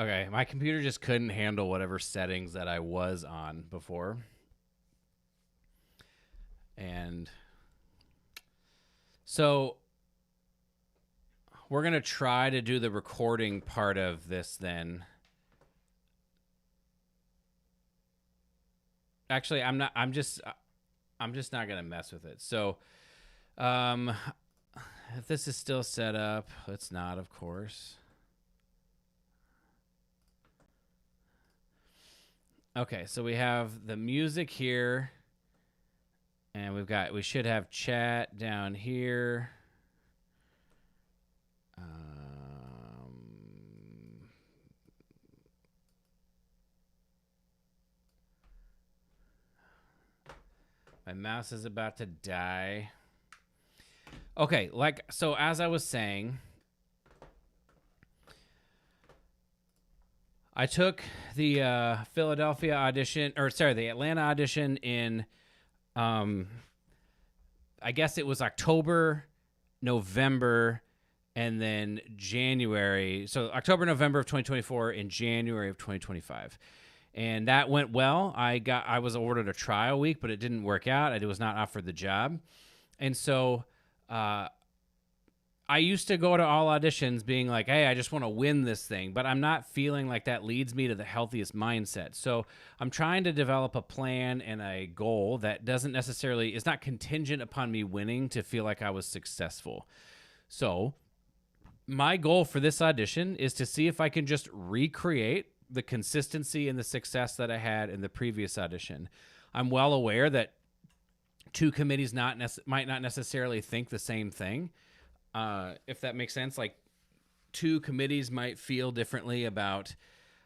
Okay, my computer just couldn't handle whatever settings that I was on before. And so we're going to try to do the recording part of this then. Actually, I'm just not going to mess with it. So if this is still set up, it's not, of course. Okay, so we have the music here, and we should have chat down here. My mouse is about to die. Okay, so as I was saying, I took the the Atlanta audition in, I guess it was October, November, and then January. So October, November of 2024 and January of 2025. And that went well. I was awarded a trial week, but it didn't work out. I was not offered the job. And so I used to go to all auditions being like, hey, I just want to win this thing, but I'm not feeling like that leads me to the healthiest mindset. So I'm trying to develop a plan and a goal that is not contingent upon me winning to feel like I was successful. So my goal for this audition is to see if I can just recreate the consistency and the success that I had in the previous audition. I'm well aware that two committees might not necessarily think the same thing. If that makes sense, like two committees might feel differently about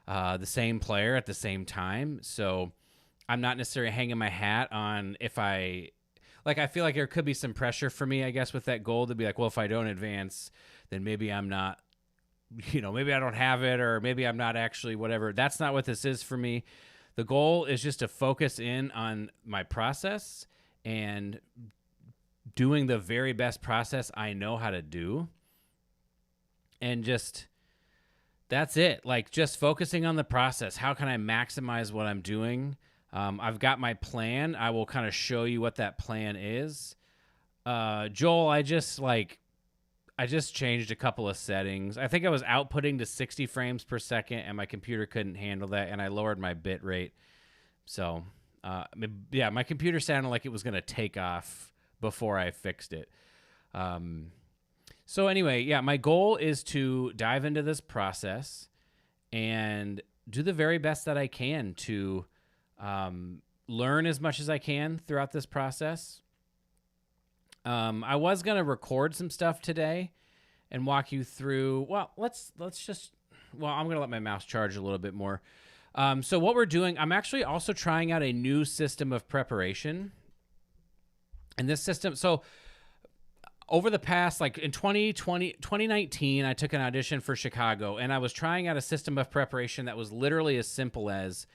the same player at the same time. So I'm not necessarily hanging my hat on I feel like there could be some pressure for me, I guess, with that goal to be like, well, if I don't advance, then maybe I'm not, maybe I don't have it, or maybe I'm not actually whatever. That's not what this is for me. The goal is just to focus in on my process and doing the very best process I know how to do. And that's it. Like, just focusing on the process. How can I maximize what I'm doing? I've got my plan. I will kind of show you what that plan is. Joel, I just changed a couple of settings. I think I was outputting to 60 frames per second, and my computer couldn't handle that, and I lowered my bit rate. So, my computer sounded like it was going to take off before I fixed it. So anyway, my goal is to dive into this process and do the very best that I can to learn as much as I can throughout this process. I was going to record some stuff today and walk you through. Well, I'm going to let my mouse charge a little bit more. So what we're doing, I'm actually also trying out a new system of preparation. And this system, so over the past, like in 2019, I took an audition for Chicago, and I was trying out a system of preparation that was literally as simple as,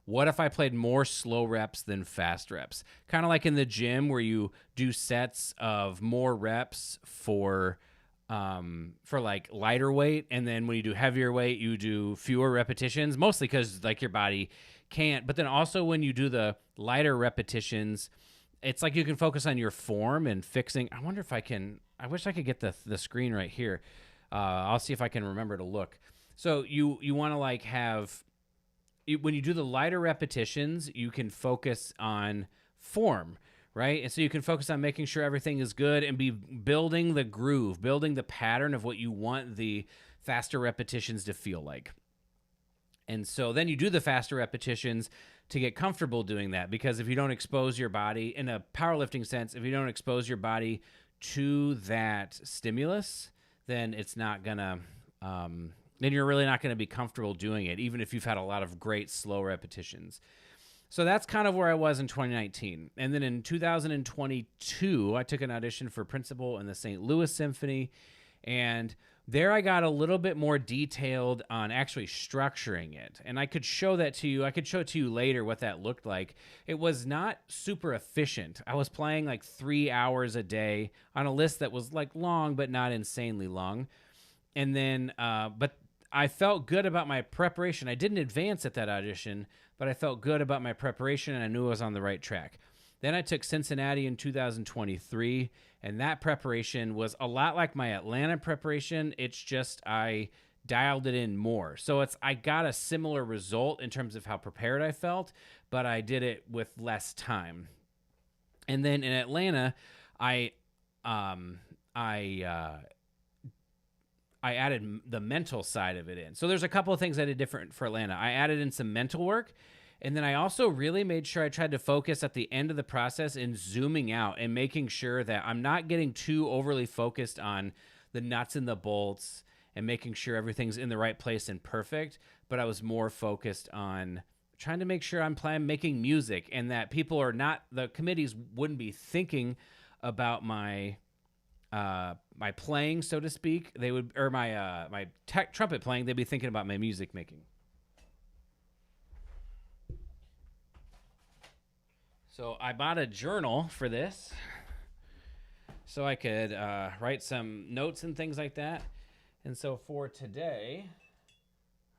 what if I played more slow reps than fast reps? Kind of like in the gym where you do sets of more reps for like lighter weight, and then when you do heavier weight, you do fewer repetitions, mostly because like your body can't. But then also when you do the lighter repetitions, it's like you can focus on your form and fixing. I wish I could get the screen right here. I'll see if I can remember to look. So you want to like have, when you do the lighter repetitions, you can focus on form, right? And so you can focus on making sure everything is good and be building the groove, building the pattern of what you want the faster repetitions to feel like. And so then you do the faster repetitions to get comfortable doing that, because if you don't expose your body, in a powerlifting sense, if you don't expose your body to that stimulus, then it's not gonna, then you're really not gonna be comfortable doing it, even if you've had a lot of great slow repetitions. So that's kind of where I was in 2019. And then in 2022, I took an audition for principal in the St. Louis Symphony, and there I got a little bit more detailed on actually structuring it. And I could show that to you. I could show it to you later what that looked like. It was not super efficient. I was playing like 3 hours a day on a list that was like long, but not insanely long. And then, but I felt good about my preparation. I didn't advance at that audition, but I felt good about my preparation, and I knew I was on the right track. Then I took Cincinnati in 2023, and that preparation was a lot like my Atlanta preparation. It's just I dialed it in more. So I got a similar result in terms of how prepared I felt, but I did it with less time. And then in Atlanta, I added the mental side of it in. So there's a couple of things I did different for Atlanta. I added in some mental work, and then I also really made sure I tried to focus at the end of the process in zooming out and making sure that I'm not getting too overly focused on the nuts and the bolts and making sure everything's in the right place and perfect, but I was more focused on trying to make sure I'm making music, and that people are not, the committees wouldn't be thinking about my playing, so to speak. They would, or my trumpet playing. They'd be thinking about my music making. So I bought a journal for this, so I could write some notes and things like that. And so for today,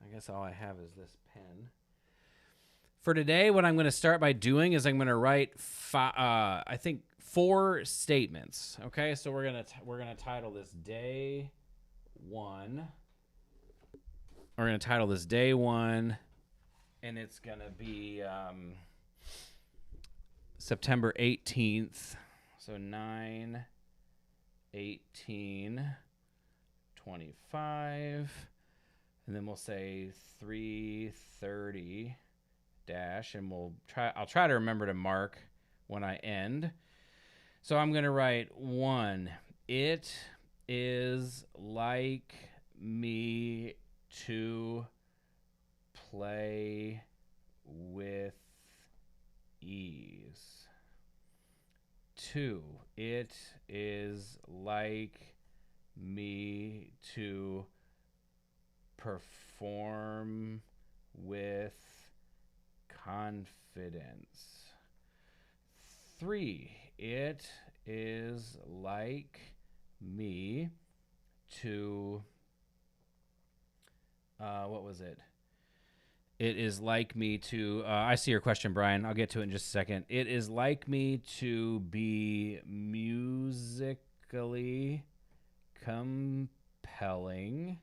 I guess all I have is this pen. For today, what I'm going to start by doing is I'm going to write, I think, 4 statements. Okay, so we're gonna title this day 1. We're gonna title this day 1, and it's gonna be September 18th. So 9, 18, 25, and then we'll say 3:30 dash, and I'll try to remember to mark when I end. So I'm going to write 1. It is like me to play with ease. 2. It is like me to perform with confidence. 3. It is like me to, what was it? It is like me to, I see your question, Brian. I'll get to it in just a second. It is like me to be musically compelling.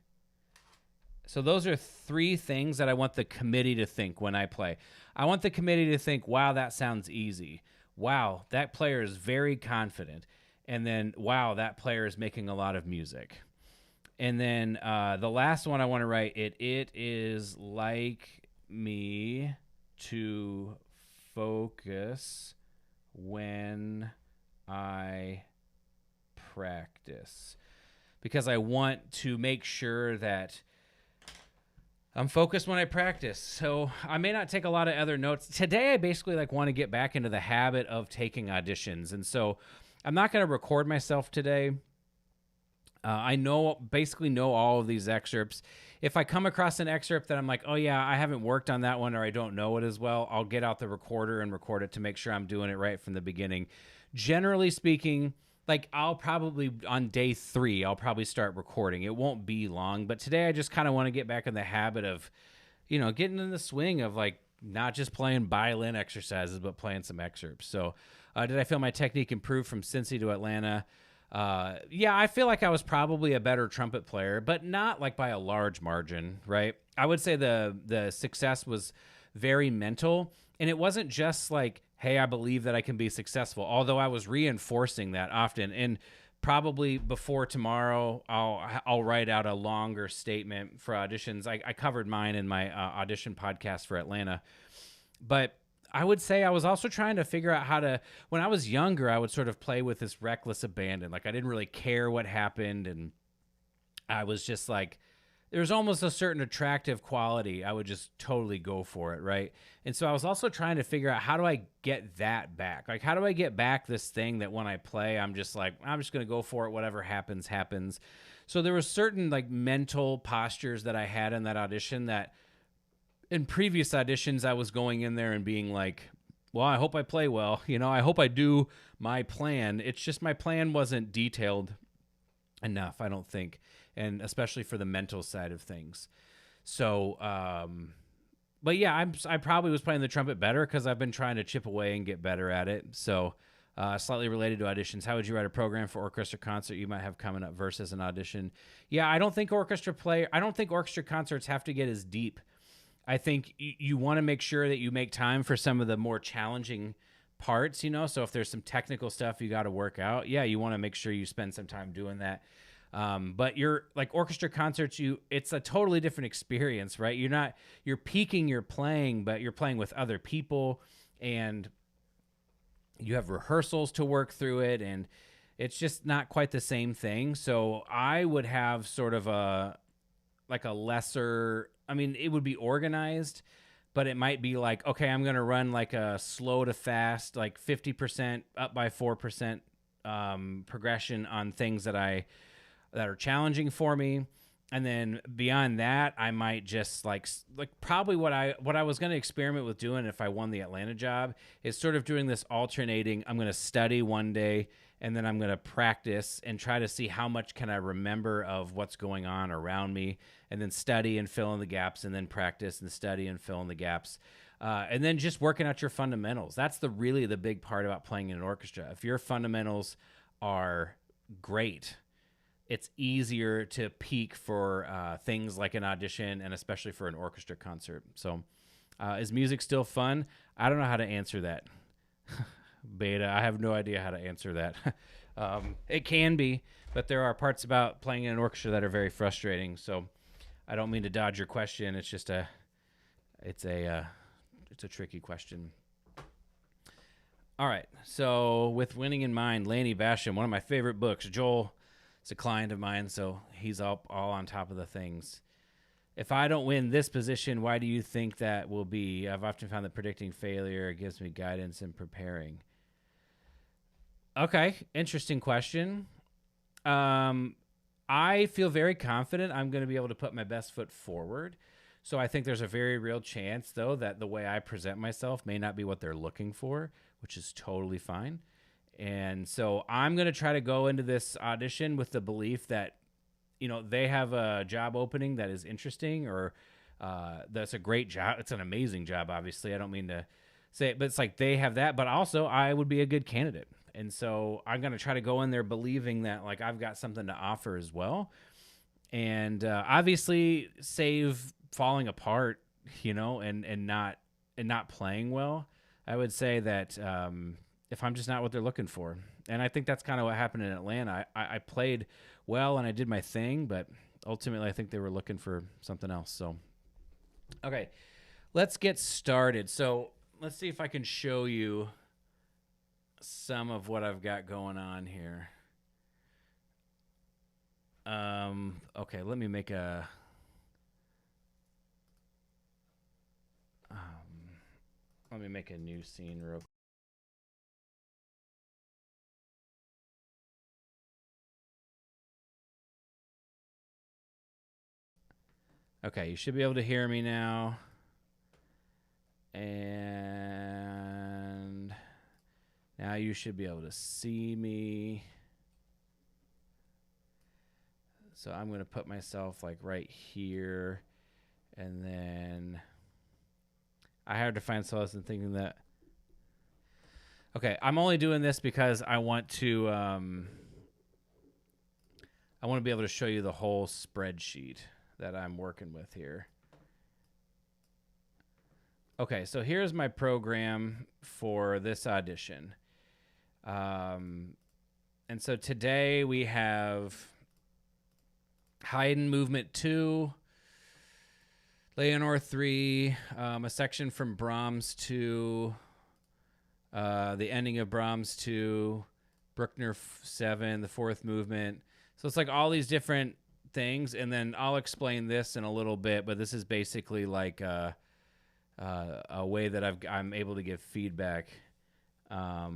So those are 3 things that I want the committee to think when I play. I want the committee to think, wow, that sounds easy. Wow, that player is very confident. And then, wow, that player is making a lot of music. And then the last one I want to write, it is like me to focus when I practice. Because I want to make sure that I'm focused when I practice. So I may not take a lot of other notes. Today I basically want to get back into the habit of taking auditions. And so I'm not going to record myself today. I basically know all of these excerpts. If I come across an excerpt that I'm like, oh yeah, I haven't worked on that one, or I don't know it as well, I'll get out the recorder and record it to make sure I'm doing it right from the beginning. Generally speaking, I'll probably, on day 3, I'll probably start recording. It won't be long, but today I just kind of want to get back in the habit of, getting in the swing of not just playing violin exercises, but playing some excerpts. So did I feel my technique improve from Cincy to Atlanta? Yeah, I feel like I was probably a better trumpet player, but not by a large margin, right? I would say the success was very mental, and it wasn't just hey, I believe that I can be successful, although I was reinforcing that often. And probably before tomorrow, I'll write out a longer statement for auditions. I covered mine in my audition podcast for Atlanta. But I would say I was also trying to figure out how to, when I was younger, I would sort of play with this reckless abandon. I didn't really care what happened, and I was just there's almost a certain attractive quality. I would just totally go for it, right? And so I was also trying to figure out, how do I get that back? How do I get back this thing that when I play, I'm just I'm just going to go for it. Whatever happens, happens. So there was certain mental postures that I had in that audition that in previous auditions, I was going in there and being well, I hope I play well. I hope I do my plan. It's just my plan wasn't detailed enough, I don't think, and especially for the mental side of things. So, but yeah, I probably was playing the trumpet better because I've been trying to chip away and get better at it. So, slightly related to auditions, how would you write a program for orchestra concert you might have coming up versus an audition? Yeah, I don't think orchestra concerts have to get as deep. I think you want to make sure that you make time for some of the more challenging parts, So if there's some technical stuff you got to work out, yeah, you want to make sure you spend some time doing that. But you're like orchestra concerts, it's a totally different experience, right? You're peaking your playing, but you're playing with other people and you have rehearsals to work through it, and it's just not quite the same thing. So I would have sort of a lesser, it would be organized, but it might be like, okay, I'm going to run like a slow to fast, like 50% up by 4% progression on things that are challenging for me. And then beyond that, I might just like probably what I was going to experiment with doing if I won the Atlanta job is sort of doing this alternating. I'm going to study one day and then I'm going to practice and try to see how much can I remember of what's going on around me, and then study and fill in the gaps, and then practice and study and fill in the gaps. And then just working out your fundamentals. That's really the big part about playing in an orchestra. If your fundamentals are great, it's easier to peak for things like an audition and especially for an orchestra concert. So is music still fun? I don't know how to answer that. Beta, I have no idea how to answer that. It can be, but there are parts about playing in an orchestra that are very frustrating. So I don't mean to dodge your question. It's just it's a tricky question. All right. So with winning in mind, Laney Basham, one of my favorite books. Joel is a client of mine, so he's all on top of the things. If I don't win this position, why do you think that will be? I've often found that predicting failure gives me guidance in preparing. Okay, interesting question. I feel very confident I'm going to be able to put my best foot forward. So I think there's a very real chance, though, that the way I present myself may not be what they're looking for, which is totally fine. And so I'm going to try to go into this audition with the belief that, they have a job opening that is interesting, or that's a great job. It's an amazing job, obviously. I don't mean to say it, but it's like they have that, but also I would be a good candidate. And so I'm going to try to go in there believing that like I've got something to offer as well. And obviously save falling apart, and not playing well. I would say that if I'm just not what they're looking for. And I think that's kind of what happened in Atlanta. I played well and I did my thing, but ultimately I think they were looking for something else. So, okay, let's get started. So let's see if I can show you some of what I've got going on here. Okay, let me make a new scene real quick. Okay, you should be able to hear me now. And now you should be able to see me. So I'm going to put myself like right here. And then I had to find solace in thinking that. Okay, I'm only doing this because I want to be able to show you the whole spreadsheet that I'm working with here. Okay, so here's my program for this audition. And so today we have Haydn Movement 2, Leonore 3, a section from Brahms 2, the ending of Brahms 2, Bruckner 7, the fourth movement. So it's like all these different things, and then I'll explain this in a little bit, but this is basically like a way that I'm able to give feedback. I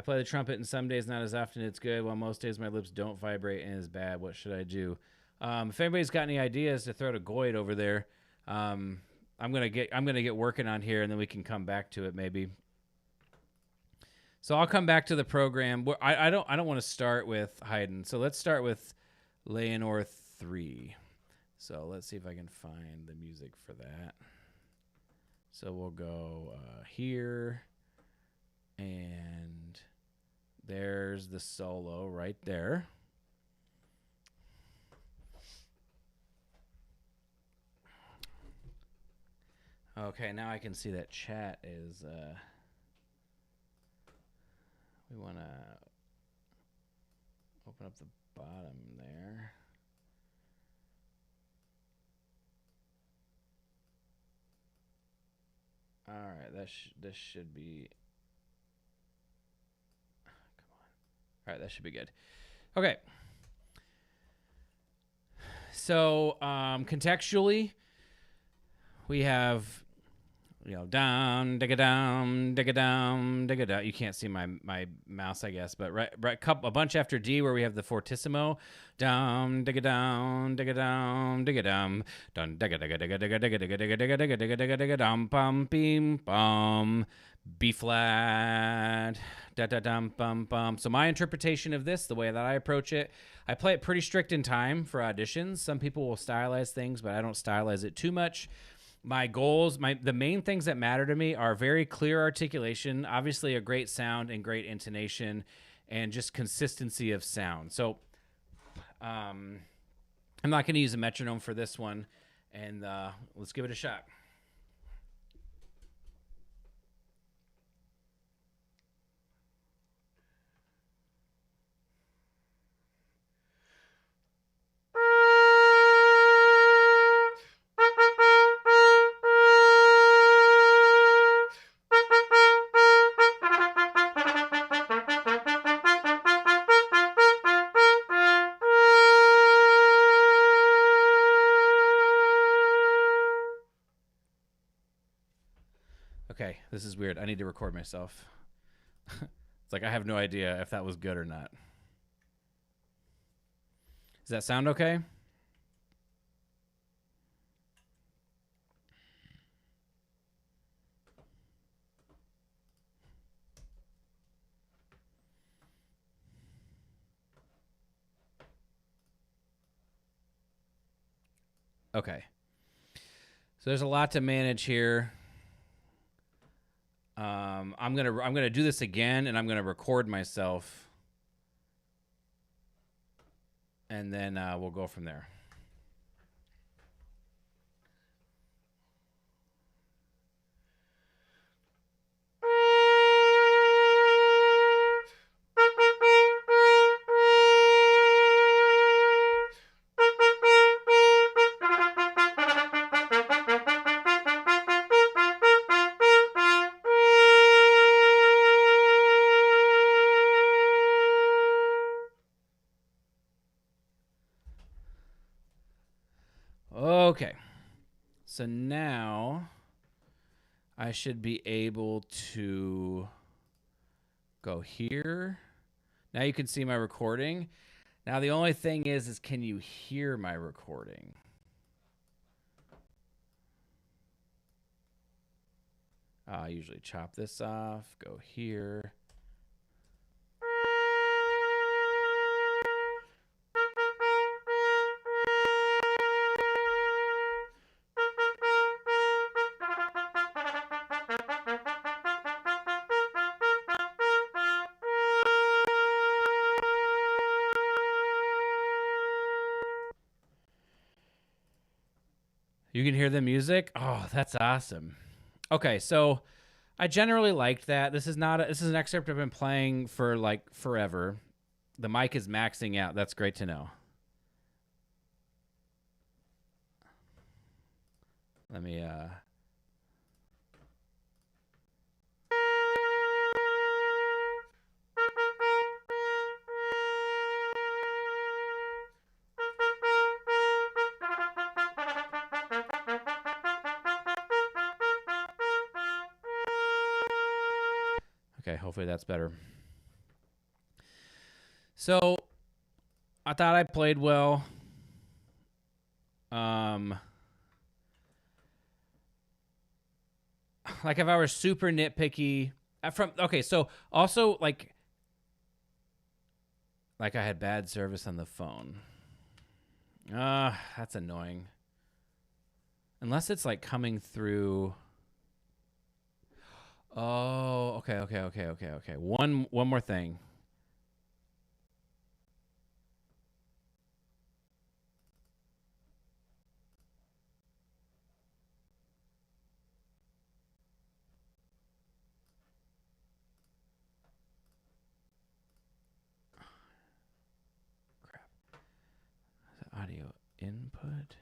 play the trumpet, and some days not as often it's good, while most days my lips don't vibrate and it's bad. What should I do? If anybody's got any ideas to throw to Goyd over there, I'm gonna get working on here, and then we can come back to it maybe. So I'll come back to the program. I don't want to start with Haydn. So let's start with Leonore 3. So let's see if I can find the music for that. So we'll go here, and there's the solo right there. Okay, now I can see that chat is, we want to open up the bottom there. All right, this should be, come on. All right, that should be good. Okay. So, contextually, we have, down, digga down, digga down, digga down. You can't see my mouse, I guess, but right, a bunch after D where we have the fortissimo, down, digga down, digga down, digga dum, dun, digga digga digga digga digga digga digga digga digga digga digga digga dum, bum, beam, bum, B flat, da da dum, bum, bum. So my interpretation of this, the way that I approach it, I play it pretty strict in time for auditions. Some people will stylize things, but I don't stylize it too much. My goals, the main things that matter to me are very clear articulation, obviously a great sound and great intonation, and just consistency of sound. So I'm not going to use a metronome for this one, and let's give it a shot. Okay, this is weird. I need to record myself. It's like I have no idea if that was good or not. Does that sound okay? Okay. So there's a lot to manage here. I'm gonna do this again, and I'm gonna record myself, and then we'll go from there. Okay, so now I should be able to go here. Now you can see my recording. Now the only thing is can you hear my recording? I usually chop this off, go here. You can hear the music? Oh, that's awesome. Okay, so I generally liked that. This is an excerpt I've been playing for like forever. The mic is maxing out. That's great to know. Let me Okay, hopefully that's better. So, I thought I played well. Like if I were super nitpicky, so also like I had bad service on the phone. That's annoying. Unless it's like coming through. Oh, okay. One more thing. Crap. Audio input.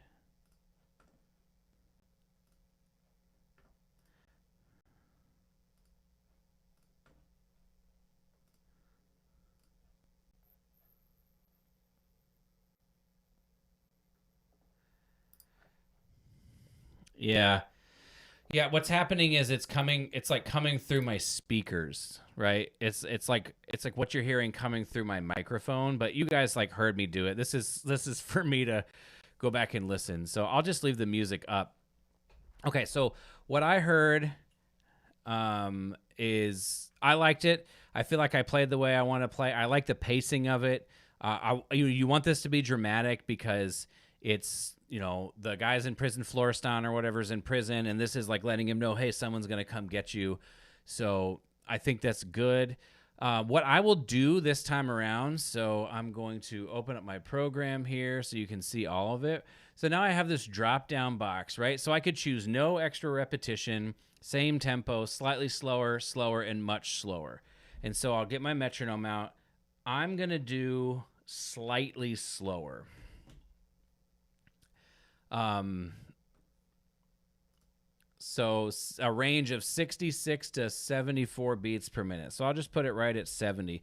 Yeah. Yeah, what's happening is it's like coming through my speakers, right? It's like what you're hearing coming through my microphone, but you guys like heard me do it. This is for me to go back and listen. So I'll just leave the music up. Okay, so what I heard is I liked it. I feel like I played the way I want to play. I like the pacing of it. You want this to be dramatic because it's, the guy's in prison, Florestan or whatever's in prison, and this is like letting him know, hey, someone's going to come get you. So I think that's good. What I will do this time around, so I'm going to open up my program here so you can see all of it. So now I have this drop-down box, right? So I could choose no extra repetition, same tempo, slightly slower, slower, and much slower. And so I'll get my metronome out. I'm going to do slightly slower. So a range of 66 to 74 beats per minute. So I'll just put it right at 70.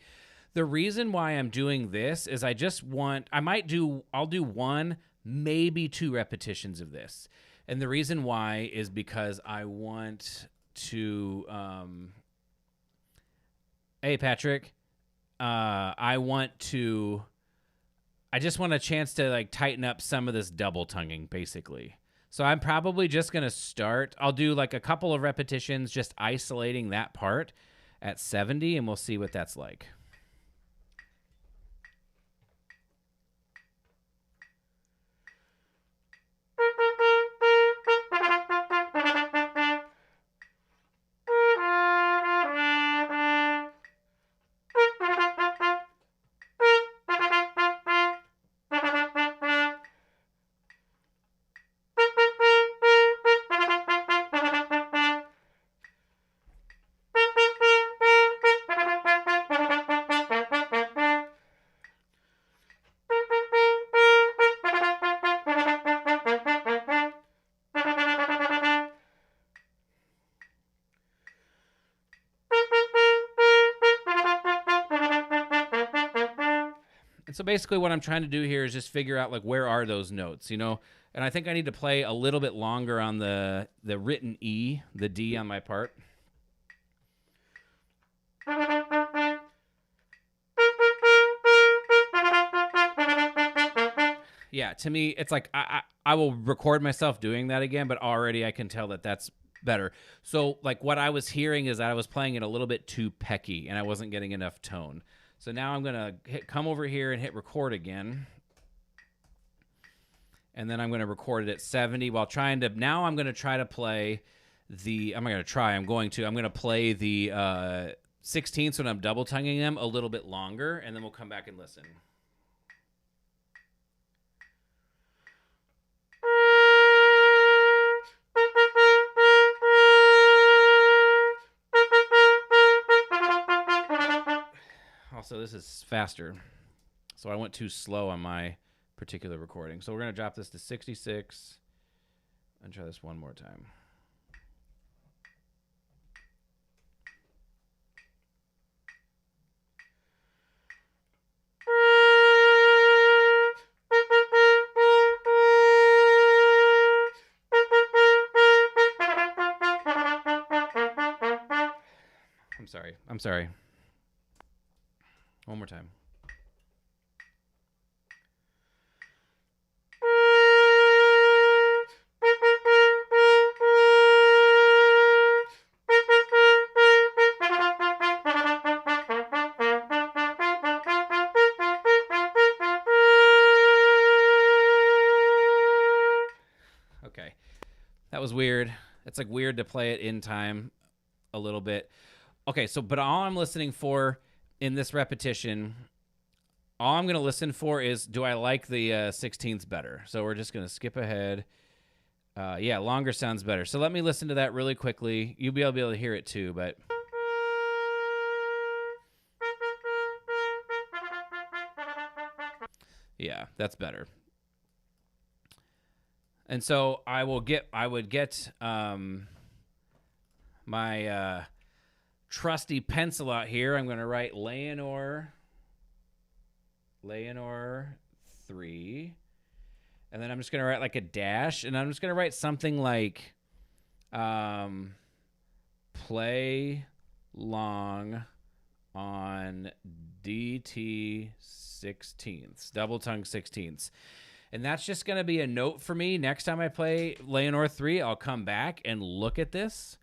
The reason why I'm doing this is I'll do one, maybe two repetitions of this. And the reason why is because I want to, hey, Patrick, I just want a chance to like tighten up some of this double tonguing, basically. So I'm probably just going to start. I'll do like a couple of repetitions, just isolating that part at 70, and we'll see what that's like. And so basically what I'm trying to do here is just figure out like where are those notes, And I think I need to play a little bit longer on the written E, the D on my part. Yeah, to me, it's like I will record myself doing that again, but already I can tell that that's better. So like what I was hearing is that I was playing it a little bit too pecky and I wasn't getting enough tone. So now I'm going to come over here and hit record again. And then I'm going to record it at 70 while trying to, now I'm going to try to play I'm going to play the 16ths when I'm double tonguing them a little bit longer, and then we'll come back and listen. Also, this is faster, so I went too slow on my particular recording. So we're going to drop this to 66 and try this one more time. I'm sorry. One more time. That was weird. It's like weird to play it in time a little bit. Okay, so but all I'm listening for in this repetition, all I'm going to listen for is, do I like the 16ths better? So we're just going to skip ahead. Yeah, longer sounds better. So let me listen to that really quickly. You'll be able to hear it too, but... Yeah, that's better. And so I would get my trusty pencil out here. I'm going to write Leonore 3. And then I'm just going to write like a dash. And I'm just going to write something like play long on DT 16ths, double tongue 16ths. And that's just going to be a note for me. Next time I play Leonore 3, I'll come back and look at this.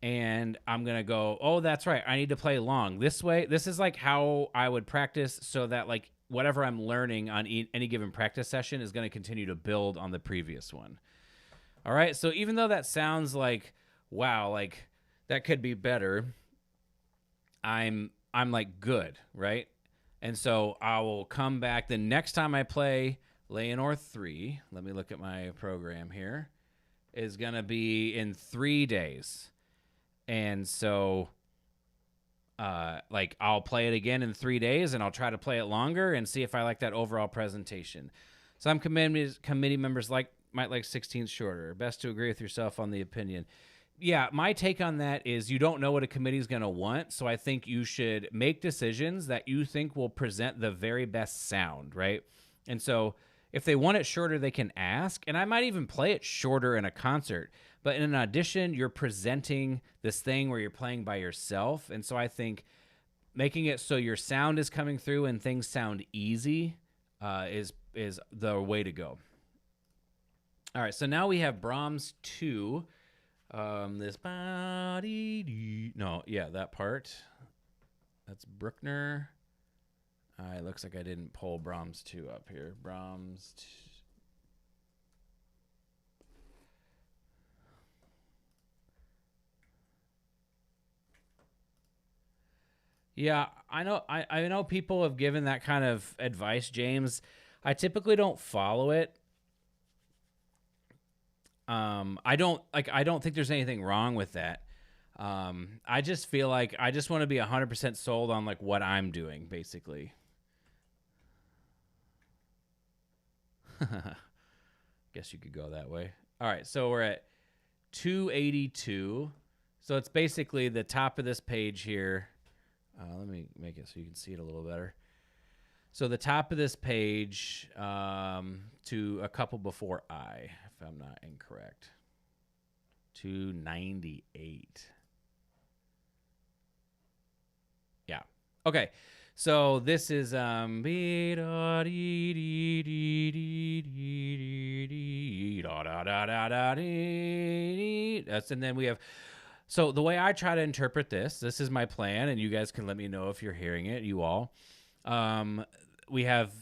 And I'm going to go, oh, that's right. I need to play long. This way, this is like how I would practice so that like whatever I'm learning on any given practice session is going to continue to build on the previous one. All right. So even though that sounds like, wow, like that could be better, I'm like good, right? And so I will come back the next time I play Leonore 3, let me look at my program here, is going to be in 3 days. And so, like, I'll play it again in 3 days, and I'll try to play it longer and see if I like that overall presentation. Some committee members might like 16th shorter. Best to agree with yourself on the opinion. Yeah, my take on that is you don't know what a committee is going to want, so I think you should make decisions that you think will present the very best sound, right? And so if they want it shorter, they can ask, and I might even play it shorter in a concert. But in an audition, you're presenting this thing where you're playing by yourself, and so I think making it so your sound is coming through and things sound easy is the way to go. All right, so now we have Brahms 2. This body, no, yeah, that part. That's Bruckner. It looks like I didn't pull Brahms 2 up here. Brahms 2. Yeah, I know people have given that kind of advice, James. I typically don't follow it. I don't think there's anything wrong with that. I just feel like I just want to be 100% sold on like what I'm doing, basically. Guess you could go that way. All right, so we're at 282. So it's basically the top of this page here. Let me make it so you can see it a little better. So the top of this page to a couple before I, if I'm not incorrect. 298. Yeah. Okay. So this is and then we have. So the way I try to interpret this is my plan, and you guys can let me know if you're hearing it, you all. We have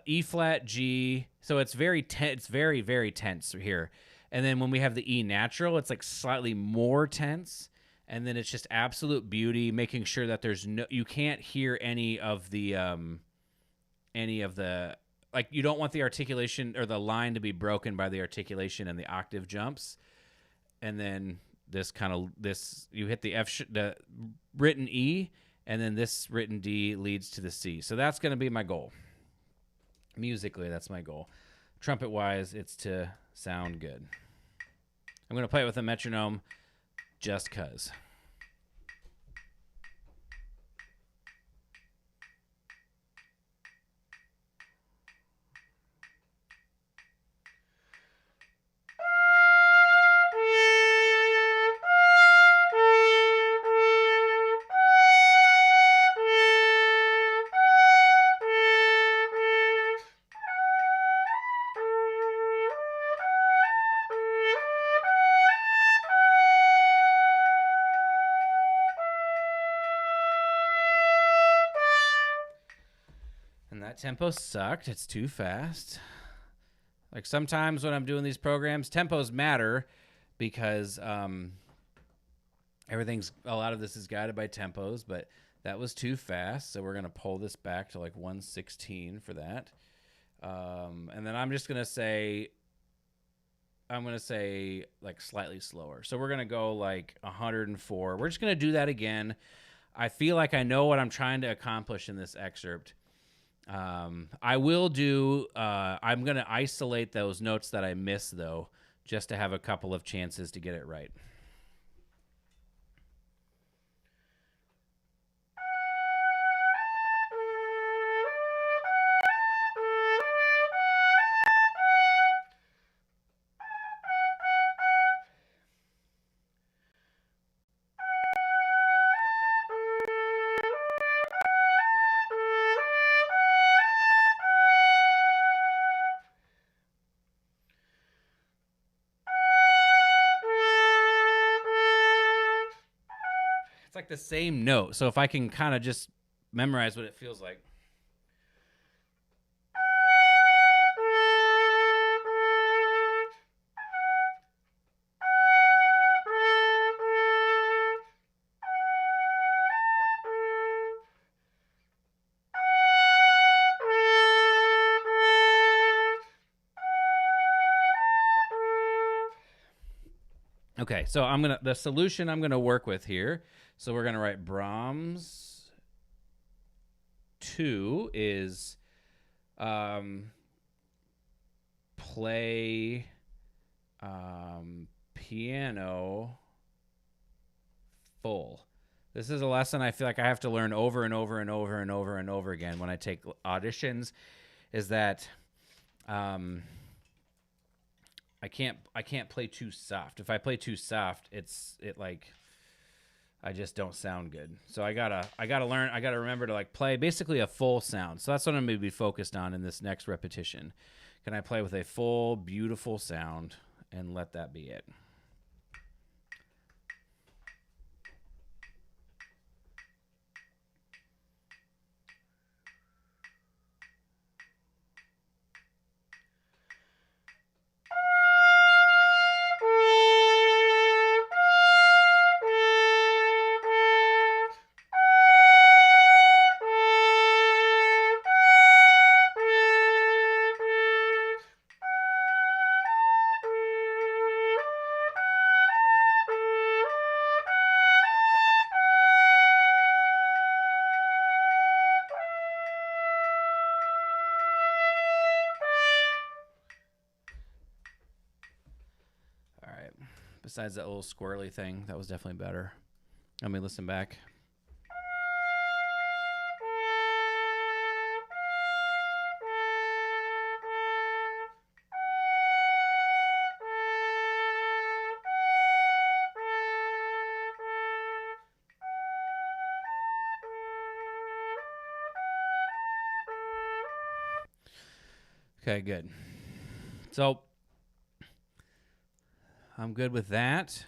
E flat, G, so it's very tense, very, very tense here. And then when we have the E natural, it's like slightly more tense, and then it's just absolute beauty, making sure that you can't hear any of the, like you don't want the articulation or the line to be broken by the articulation and the octave jumps. And then you hit the written E, and then this written D leads to the C. So that's going to be my goal. Musically, that's my goal. Trumpet-wise, it's to sound good. I'm going to play it with a metronome just because. That tempo sucked. It's too fast. Like sometimes when I'm doing these programs, tempos matter, because a lot of this is guided by tempos, but that was too fast. So we're going to pull this back to like 116 for that. And then I'm going to say like slightly slower. So we're going to go like 104. We're just going to do that again. I feel like I know what I'm trying to accomplish in this excerpt. I will do, I'm going to isolate those notes that I miss, though, just to have a couple of chances to get it right. It's like the same note. So if I can kind of just memorize what it feels like. Okay, so the solution I'm gonna work with here. So we're gonna write Brahms 2 is play piano full. This is a lesson I feel like I have to learn over and over and over and over and over again when I take auditions, is that I can't play too soft. If I play too soft, I just don't sound good. So I gotta remember to like play basically a full sound. So that's what I'm gonna be focused on in this next repetition. Can I play with a full, beautiful sound and let that be it? Besides that little squirrely thing, that was definitely better. Let me listen back. Okay, good. So I'm good with that.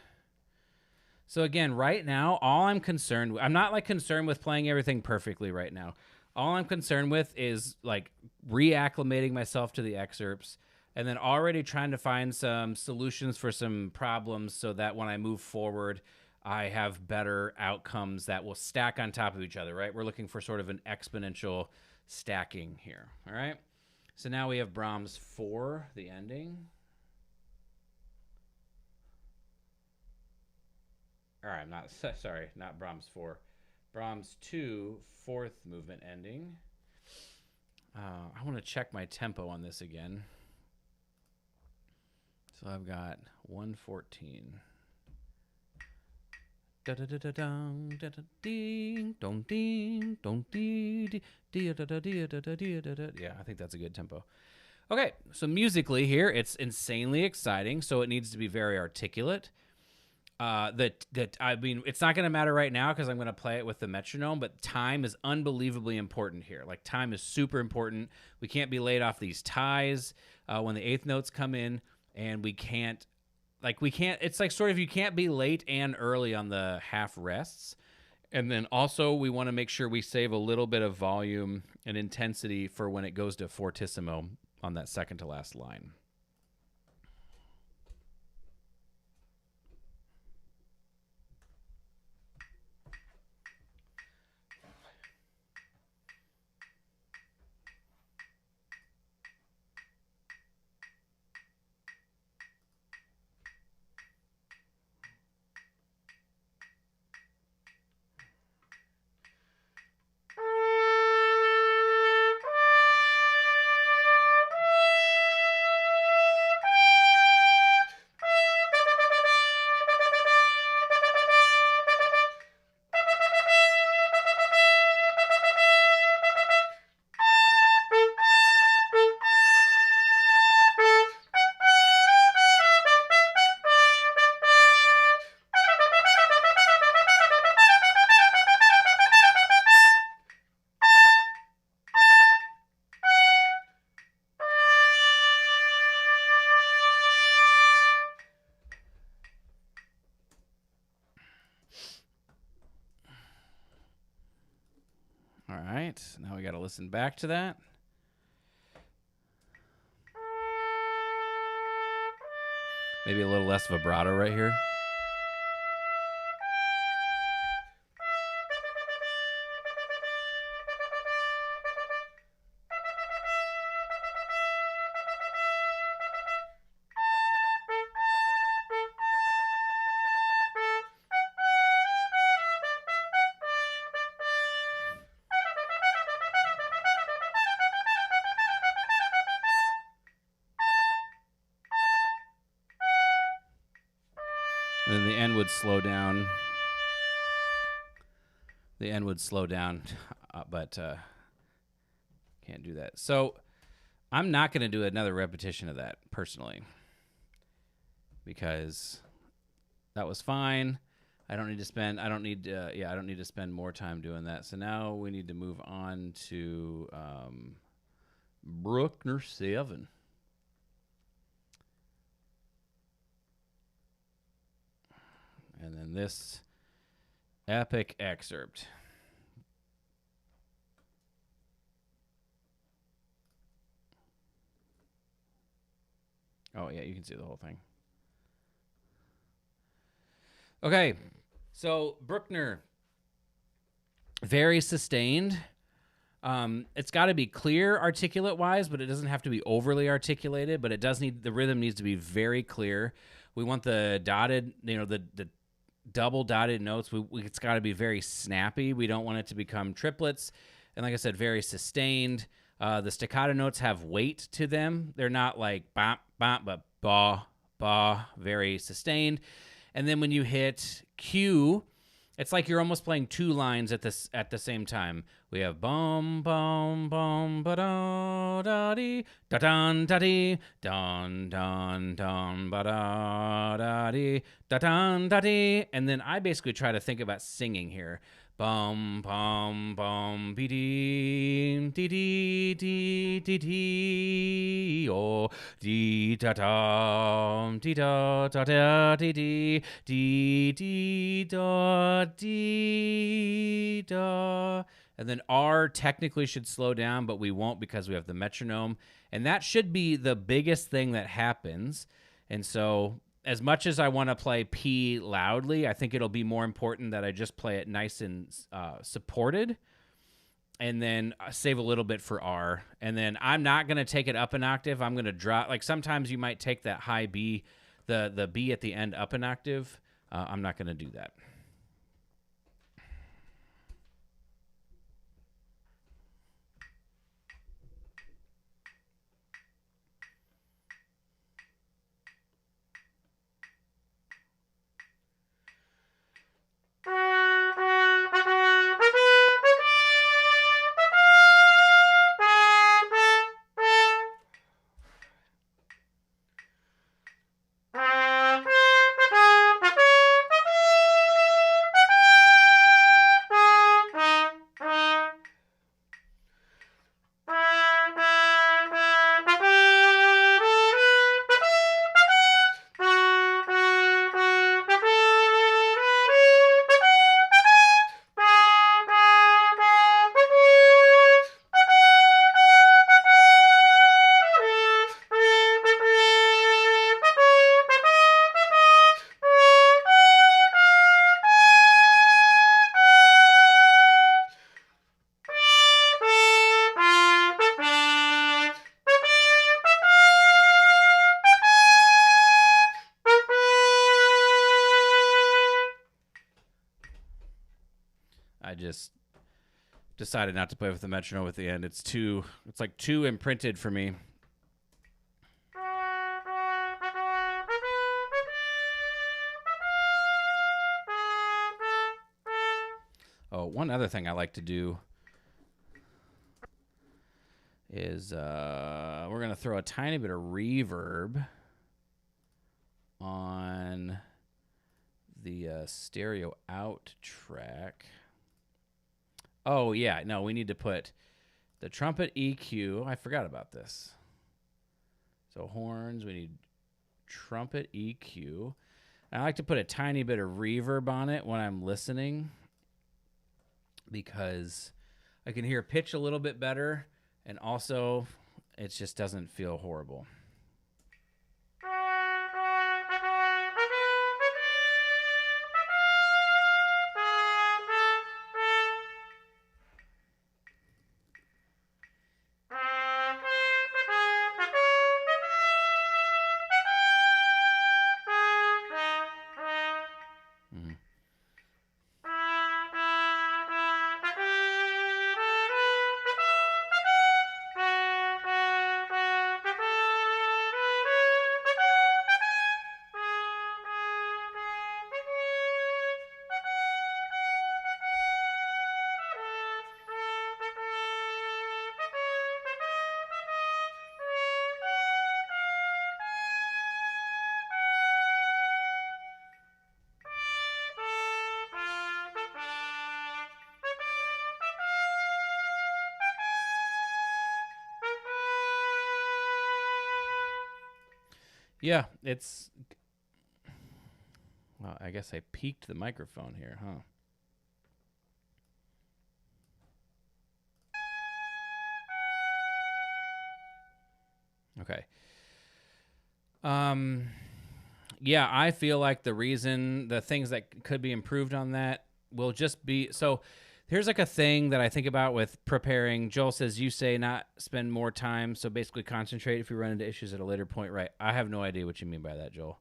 So again, right now, all I'm concerned with, I'm not like concerned with playing everything perfectly right now. All I'm concerned with is like reacclimating myself to the excerpts and then already trying to find some solutions for some problems so that when I move forward, I have better outcomes that will stack on top of each other, right? We're looking for sort of an exponential stacking here, all right? So now we have Brahms 4, the ending. All right, not Brahms 4. Brahms 2, 4th movement ending. I want to check my tempo on this again. So I've got 114. Da da da da dong da da ding dong ding dong dee dee da da dee da da dee da da. Yeah, I think that's a good tempo. Okay, so musically here, it's insanely exciting. So it needs to be very articulate. I mean, it's not going to matter right now because I'm going to play it with the metronome, but time is unbelievably important here. Like, time is super important. We can't be laid off these ties when the eighth notes come in, and it's like sort of you can't be late and early on the half rests. And then also we want to make sure we save a little bit of volume and intensity for when it goes to fortissimo on that second to last line. right. Now we got to listen back to that. Maybe a little less vibrato right here. And then the end would slow down. The end would slow down, but can't do that. So I'm not going to do another repetition of that personally because that was fine. I don't need to spend more time doing that. So now we need to move on to Bruckner 7. And then this epic excerpt. Oh, yeah, you can see the whole thing. Okay, so Bruckner, very sustained. It's got to be clear articulate-wise, but it doesn't have to be overly articulated, but it does need, the rhythm needs to be very clear. We want the dotted, the double dotted notes. It's got to be very snappy. We don't want it to become triplets. And like I said, very sustained. The staccato notes have weight to them. They're not like bop, bop, but ba, ba, very sustained. And then when you hit Q, it's like you're almost playing two lines at the same time. We have bum bum bum ba da da dee da dun da dee dun dun dun ba da da dee da dun da dee, and then I basically try to think about singing here. Bum bum bum be dee dee dee dee dee dee oh dee da da da dee dee dee dee da dee da. And then R technically should slow down, but we won't because we have the metronome. And that should be the biggest thing that happens. And so as much as I want to play P loudly, I think it'll be more important that I just play it nice and supported, and then save a little bit for R. And then I'm not going to take it up an octave. I'm going to drop. Like sometimes you might take that high B, the B at the end up an octave. I'm not going to do that. I just decided not to play with the metronome at the end. It's like too imprinted for me. Oh, one other thing I like to do is we're going to throw a tiny bit of reverb on the stereo out track. Oh, yeah. No, we need to put the trumpet EQ. I forgot about this. So horns, we need trumpet EQ. And I like to put a tiny bit of reverb on it when I'm listening because I can hear pitch a little bit better, and also it just doesn't feel horrible. Yeah, it's... Well, I guess I peaked the microphone here, huh? Okay. Yeah, I feel like the things that could be improved on that will just be... So here's like a thing that I think about with preparing. Joel says, you say not spend more time, so basically concentrate if you run into issues at a later point. Right. I have no idea what you mean by that, Joel.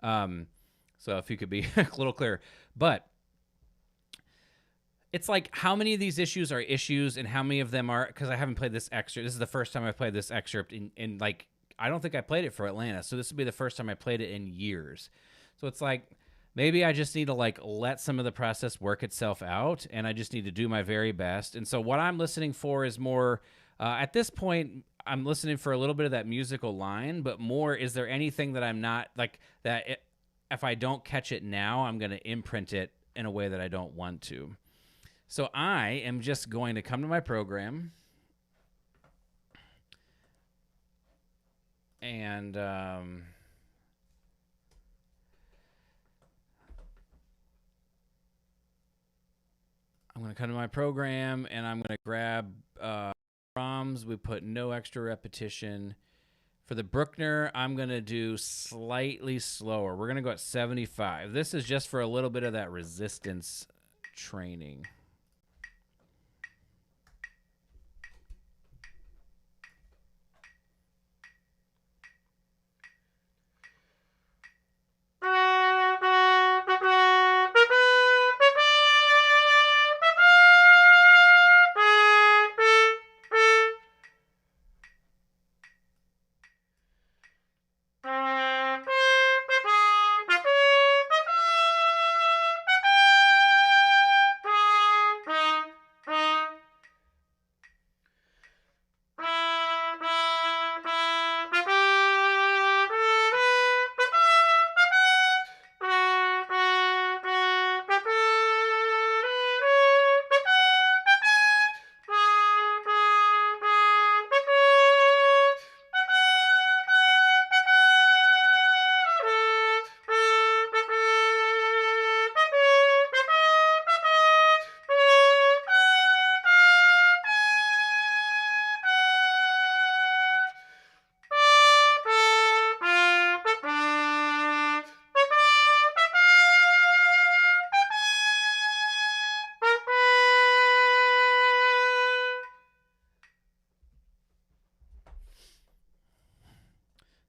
So if you could be a little clearer. But it's like, how many of these issues are issues and how many of them are... Because I haven't played this excerpt. This is the first time I played this excerpt in like... I don't think I played it for Atlanta, so this would be the first time I played it in years. So it's like, maybe I just need to like let some of the process work itself out, and I just need to do my very best. And so what I'm listening for is more, at this point, I'm listening for a little bit of that musical line, but more, is there anything that I'm not, like, that if I don't catch it now, I'm going to imprint it in a way that I don't want to. So I am just going to come to my program, and I'm going to come to my program, and I'm going to grab Brahms. We put no extra repetition. For the Bruckner, I'm going to do slightly slower. We're going to go at 75. This is just for a little bit of that resistance training.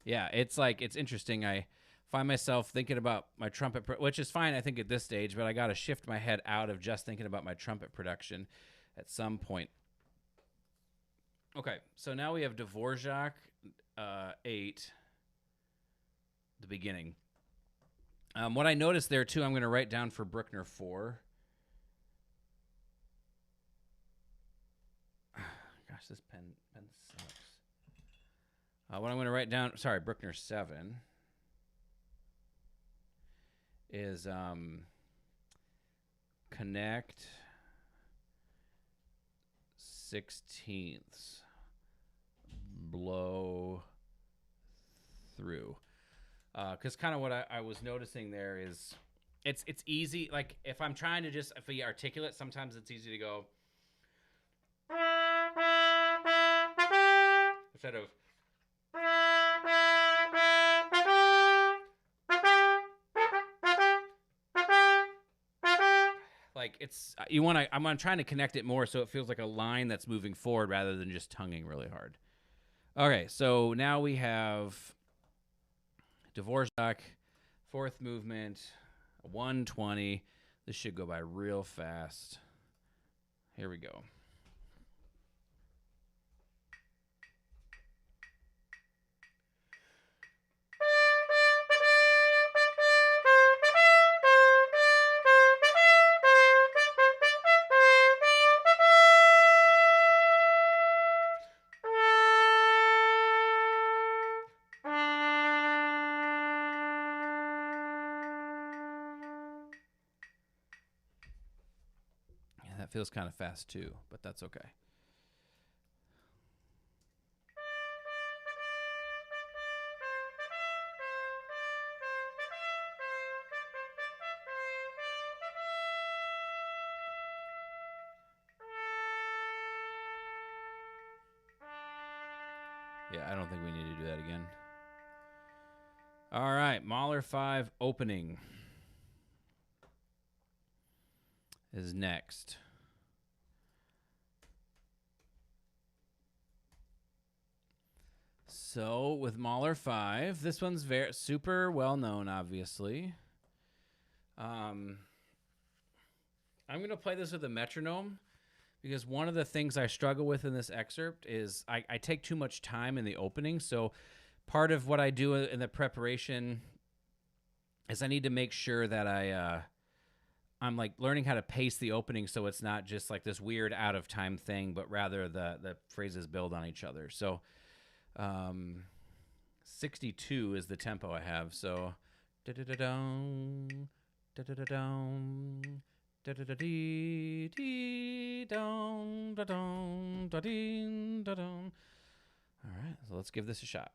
Yeah, it's like, it's interesting. I find myself thinking about my trumpet, which is fine, I think, at this stage, but I got to shift my head out of just thinking about my trumpet production at some point. Okay, so now we have Dvorak 8, the beginning. What I noticed there, too, I'm going to write down for Bruckner 4. Gosh, this pen sucks. What I'm going to write down, sorry, Bruckner 7, is connect 16ths, blow through. Because kind of what I was noticing there is, it's easy, like if I'm trying to just be articulate, sometimes it's easy to go, I'm trying to connect it more so it feels like a line that's moving forward rather than just tonguing really hard. Okay, so now we have Dvorak, fourth movement, 120. This should go by real fast. Here we go. That feels kind of fast too, but that's okay. Yeah, I don't think we need to do that again. All right, Mahler 5 opening is next. So with Mahler 5, this one's very super well known, obviously. I'm going to play this with a metronome because one of the things I struggle with in this excerpt is I take too much time in the opening. So part of what I do in the preparation is I need to make sure that I'm like learning how to pace the opening so it's not just like this weird out of time thing, but rather the phrases build on each other. So 62 is the tempo I have. So da-da-da-dum, da-da-da-dum, da-da-da-dee-dee-dum, da-dum, da-dee, da-dum. All right, so let's give this a shot.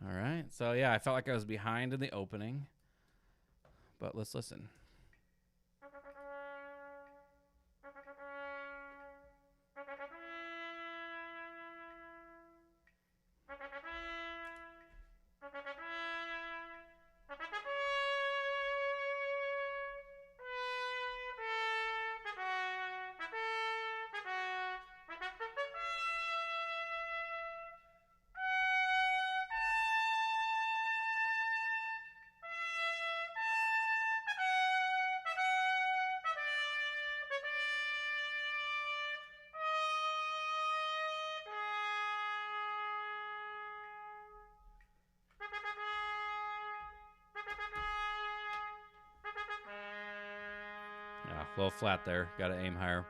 All right. So, yeah, I felt like I was behind in the opening, but let's listen. A little flat there. Got to aim higher.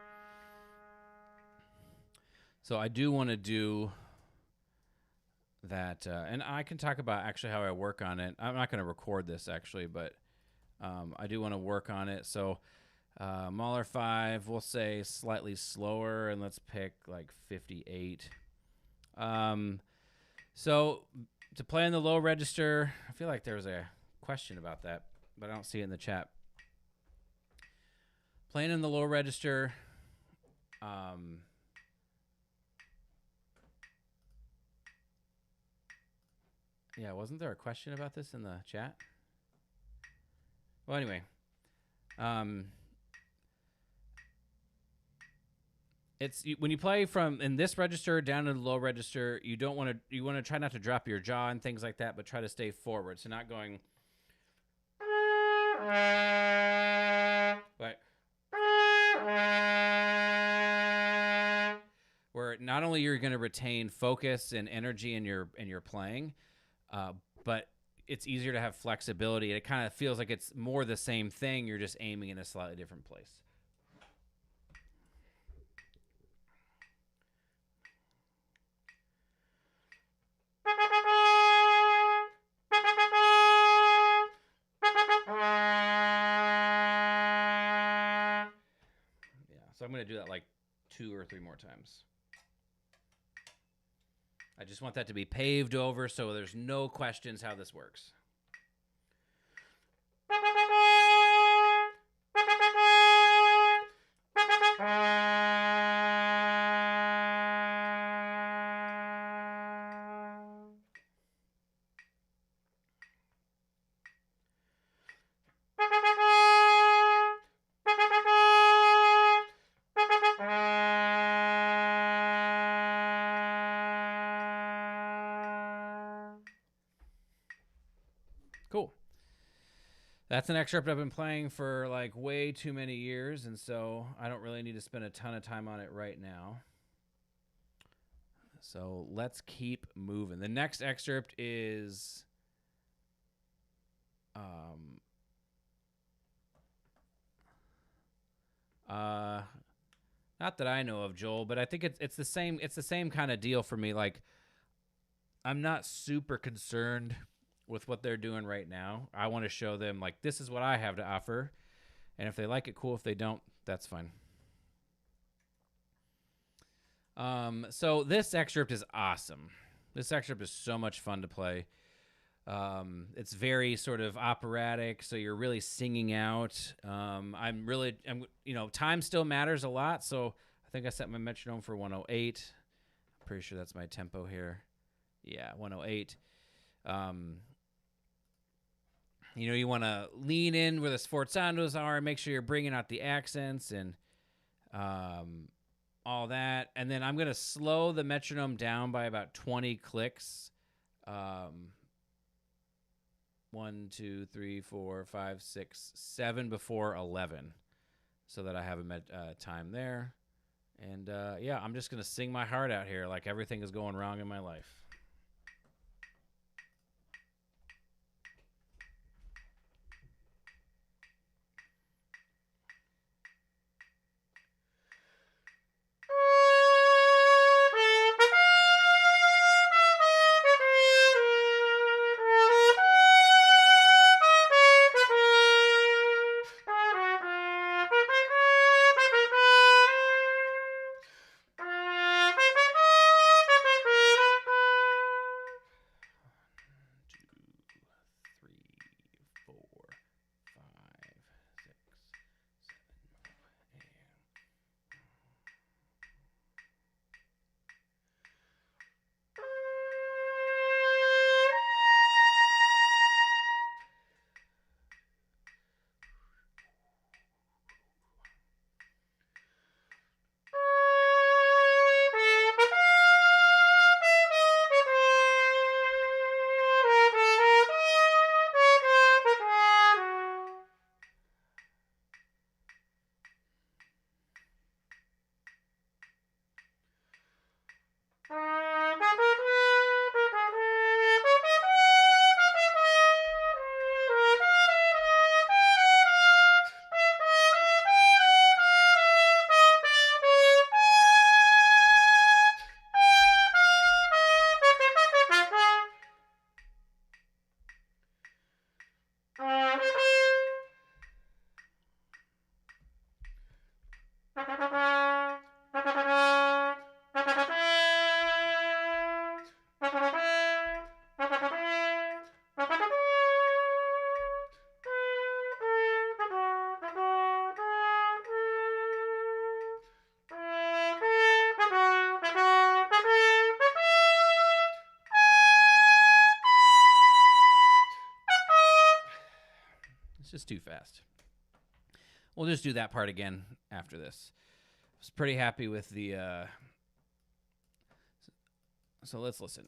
So I do want to do that, and I can talk about actually how I work on it. I'm not going to record this actually, but I do want to work on it. So Mahler 5, we'll say slightly slower, and let's pick like 58. So to play in the low register, I feel like there was a question about that, but I don't see it in the chat. Playing in the low register, yeah, wasn't there a question about this in the chat? Well, anyway, it's when you play from in this register down to the low register, you want to try not to drop your jaw and things like that, but try to stay forward. So not going But where not only you're going to retain focus and energy in your playing, but it's easier to have flexibility. It kind of feels like it's more the same thing. You're just aiming in a slightly different place. So I'm going to do that like 2 or 3 more times. I just want that to be paved over so there's no questions how this works. Cool. That's an excerpt I've been playing for like way too many years, and so I don't really need to spend a ton of time on it right now. So let's keep moving. The next excerpt is not that I know of, Joel, but I think it's the same kind of deal for me. Like, I'm not super concerned with what they're doing right now. I want to show them, like, this is what I have to offer. And if they like it, cool. If they don't, that's fine. So this excerpt is awesome. This excerpt is so much fun to play. It's very sort of operatic, so you're really singing out. Time still matters a lot, so I think I set my metronome for 108. I'm pretty sure that's my tempo here. Yeah, 108. You want to lean in where the sforzandos are and make sure you're bringing out the accents and all that. And then I'm going to slow the metronome down by about 20 clicks. 1, 2, 3, 4, 5, 6, 7 before 11, so that I have a time there. And I'm just going to sing my heart out here like everything is going wrong in my life. Just too fast. We'll just do that part again after this. I was pretty happy with the... So let's listen.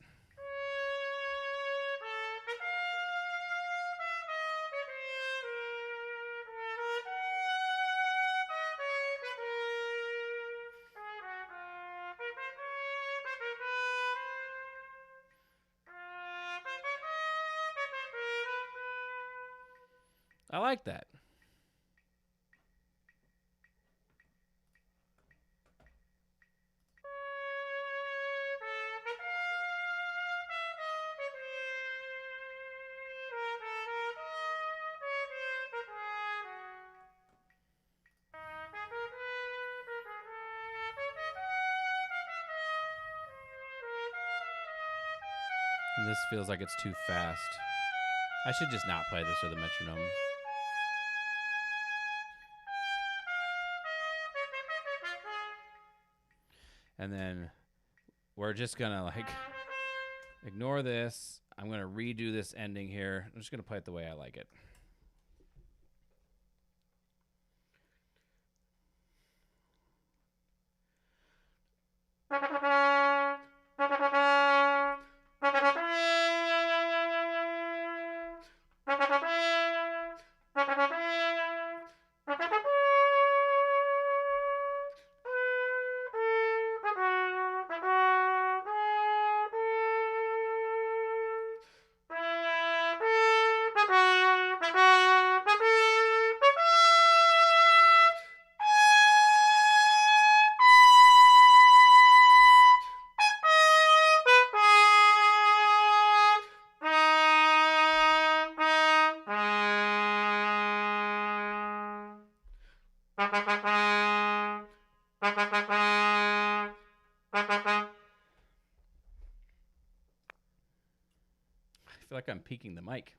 I like that. This feels like it's too fast. I should just not play this with a metronome. And then we're just going to like ignore this. I'm going to redo this ending here. I'm just going to play it the way I like it. I feel like I'm peeking the mic.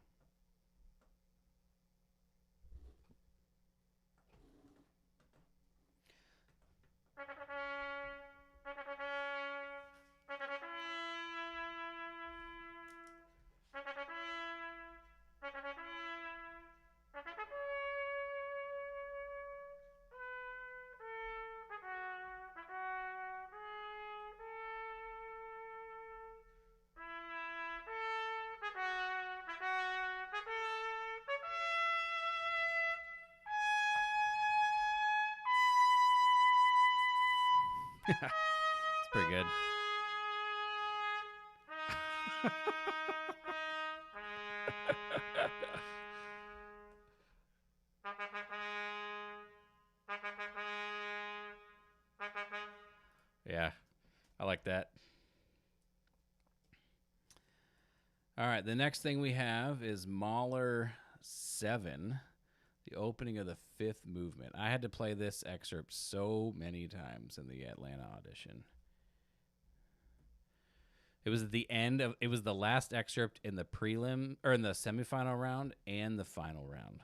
It's pretty good. Yeah, I like that. All right, the next thing we have is Mahler 7, the opening of the 5th movement. I had to play this excerpt so many times in the Atlanta audition. It was at the end of, it was the last excerpt in the prelim, or in the semifinal round and the final round.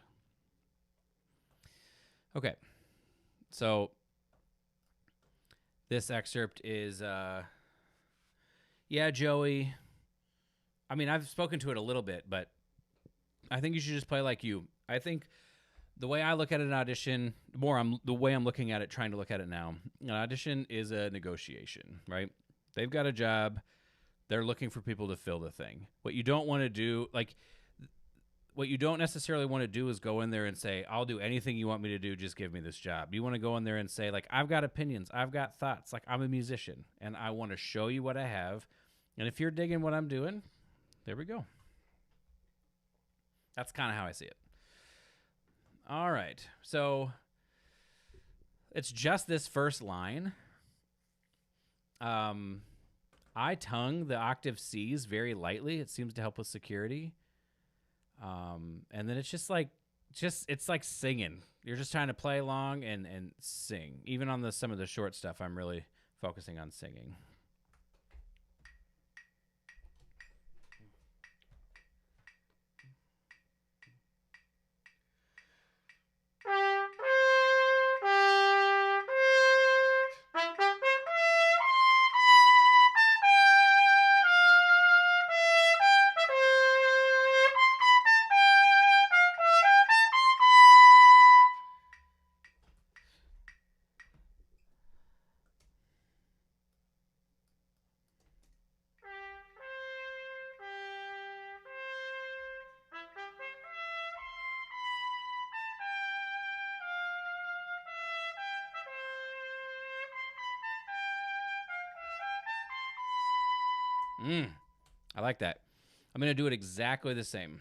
Okay, so this excerpt is, yeah, Joey. I mean, I've spoken to it a little bit, but I think you should just play like you. I think the way I look at an audition, the way I'm looking at it, trying to look at it now, an audition is a negotiation, right? They've got a job. They're looking for people to fill the thing. What you don't want to do, like, what you don't necessarily want to do is go in there and say, I'll do anything you want me to do, just give me this job. You want to go in there and say, like, I've got opinions, I've got thoughts, like, I'm a musician, and I want to show you what I have. And if you're digging what I'm doing, there we go. That's kind of how I see it. All right. So it's just this first line. I tongue the octave C's very lightly. It seems to help with security. And then it's just like, it's like singing. You're just trying to play along and sing. Even on some of the short stuff, I'm really focusing on singing. I like that. I'm going to do it exactly the same.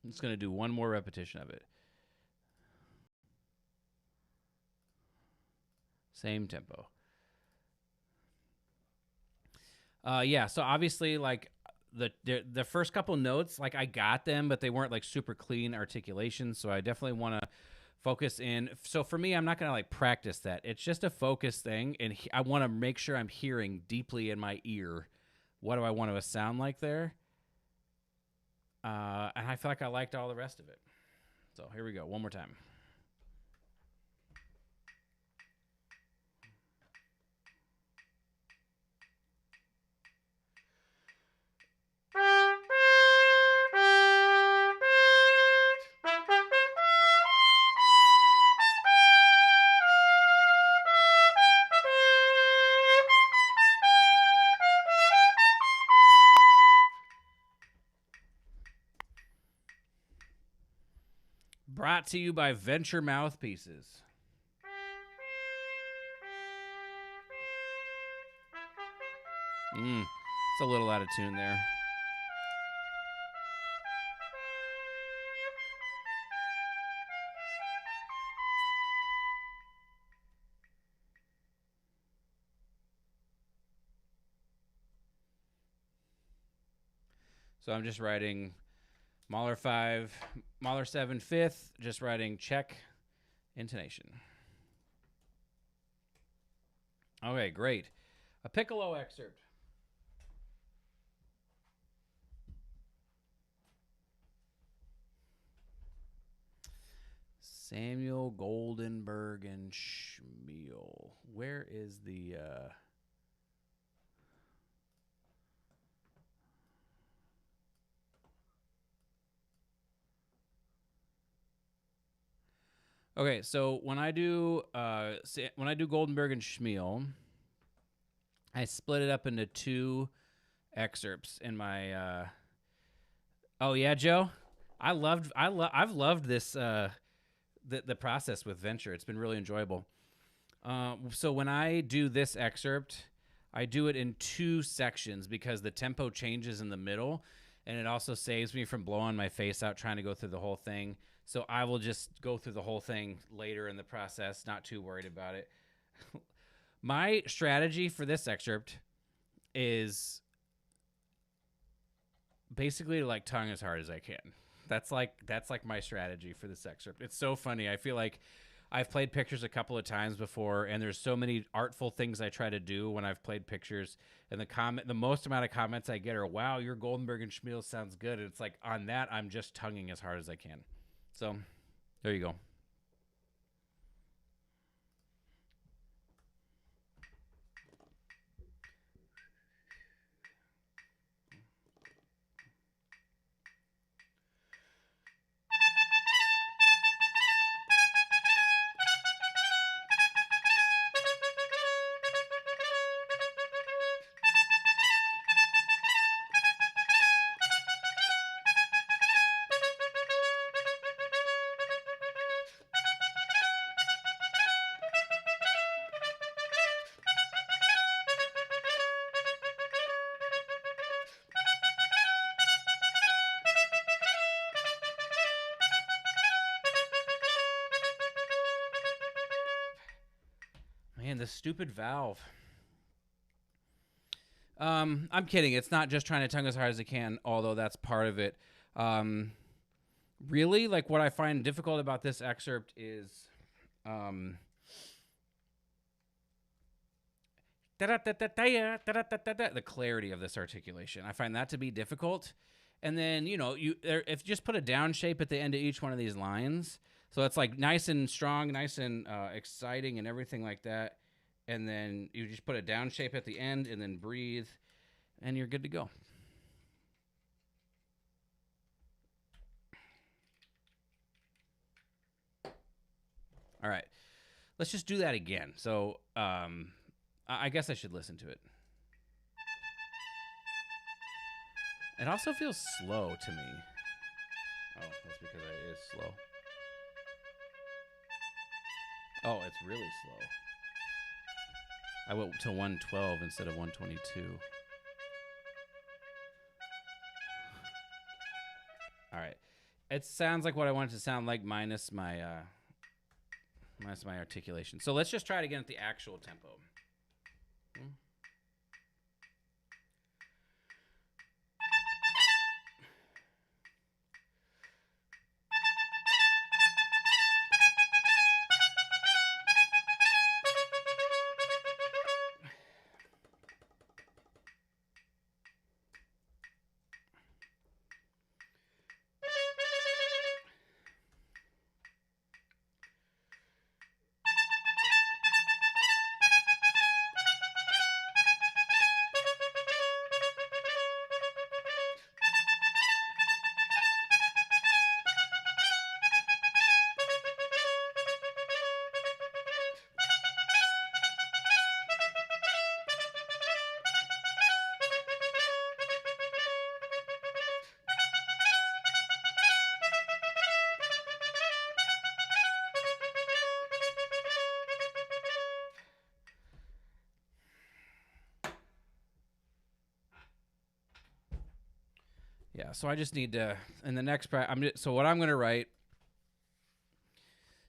I'm just going to do one more repetition of it. Same tempo. Yeah, so obviously, like, the first couple notes, like, I got them, but they weren't, like, super clean articulations, so I definitely want to focus in. So for me, I'm not going to, like, practice that. It's just a focus thing, and I want to make sure I'm hearing deeply in my ear what do I want to sound like there. And I feel like I liked all the rest of it. So here we go, one more time. Brought to you by Venture Mouthpieces. It's a little out of tune there. So I'm just writing Mahler 5, Mahler 7 fifth, just writing check intonation. Okay, great. A Piccolo excerpt. Samuel Goldenberg and Schmiel. Where is the... Okay, so when I do Goldenberg and Schmiel, I split it up into two excerpts in my. Oh yeah, Joe, I've loved this the process with Venture. It's been really enjoyable. So when I do this excerpt, I do it in two sections because the tempo changes in the middle, and it also saves me from blowing my face out trying to go through the whole thing. So I will just go through the whole thing later in the process, not too worried about it. My strategy for this excerpt is basically to like tongue as hard as I can. That's like my strategy for this excerpt. It's so funny. I feel like I've played pictures a couple of times before, and there's so many artful things I try to do when I've played pictures. And the most amount of comments I get are, "Wow, your Goldenberg and Schmiel sounds good." And it's like on that, I'm just tonguing as hard as I can. So there you go. Man, this stupid valve. I'm kidding. It's not just trying to tongue as hard as I can, although that's part of it. Really, like what I find difficult about this excerpt is the clarity of this articulation. I find that to be difficult. And then, if you just put a down shape at the end of each one of these lines, so it's like nice and strong, nice and exciting and everything like that. And then you just put a down shape at the end and then breathe, and you're good to go. All right. Let's just do that again. So I guess I should listen to it. It also feels slow to me. Oh, that's because it is slow. Oh, it's really slow. I went to 112 instead of 122. All right. It sounds like what I want it to sound like minus my... That's my articulation. So let's just try it again at the actual tempo. Yeah, so I just need to, in the next practice, so what I'm going to write,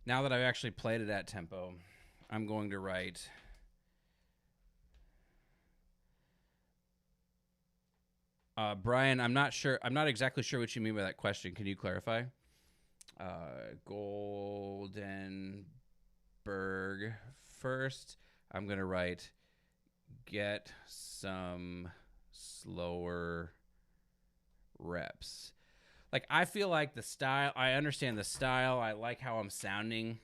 now that I've actually played it at tempo, I'm going to write Brian, I'm not exactly sure what you mean by that question. Can you clarify? Goldenberg first. I'm going to write get some slower reps. Like, I feel like the style, I understand the style. I like how I'm sounding.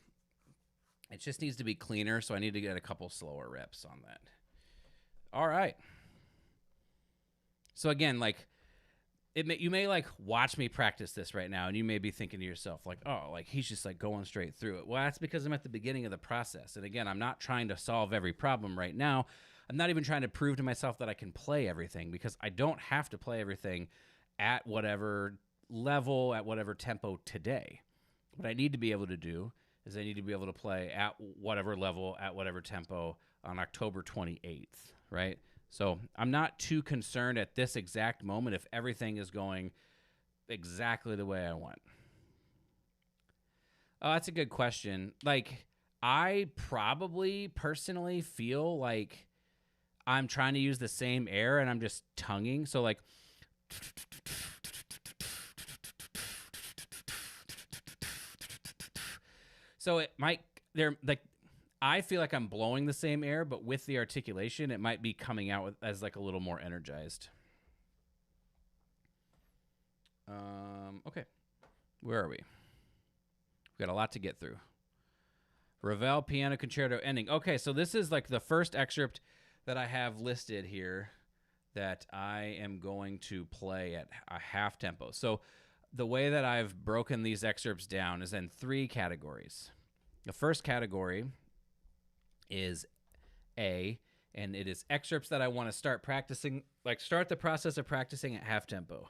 It just needs to be cleaner, so I need to get a couple slower reps on that. All right. So again, like, you may like watch me practice this right now, and you may be thinking to yourself, like, oh, like he's just like going straight through it. Well, that's because I'm at the beginning of the process. And again, I'm not trying to solve every problem right now. I'm not even trying to prove to myself that I can play everything, because I don't have to play everything at whatever level, at whatever tempo today. What I need to be able to do is I need to be able to play at whatever level, at whatever tempo on October 28th, right? So I'm not too concerned at this exact moment if everything is going exactly the way I want. Oh, that's a good question. Like, I probably personally feel like I'm trying to use the same air and I'm just tonguing. So like, so it might, I feel like I'm blowing the same air, but with the articulation, it might be coming out as like a little more energized. Okay. Where are we? We've got a lot to get through. Ravel Piano Concerto ending. Okay, so this is like the first excerpt that I have listed here that I am going to play at a half tempo. So the way that I've broken these excerpts down is in 3 categories. The first category is A, and it is excerpts that I want to start practicing, like start the process of practicing at half tempo.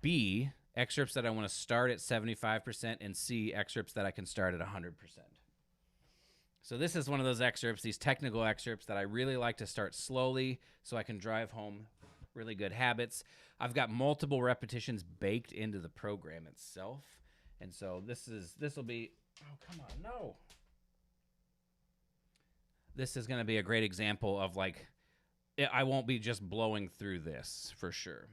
B, excerpts that I want to start at 75%, and C, excerpts that I can start at 100%. So this is one of those excerpts, these technical excerpts that I really like to start slowly so I can drive home really good habits. I've got multiple repetitions baked into the program itself. And so this will be, oh, come on, no. This is going to be a great example of like, I won't be just blowing through this for sure.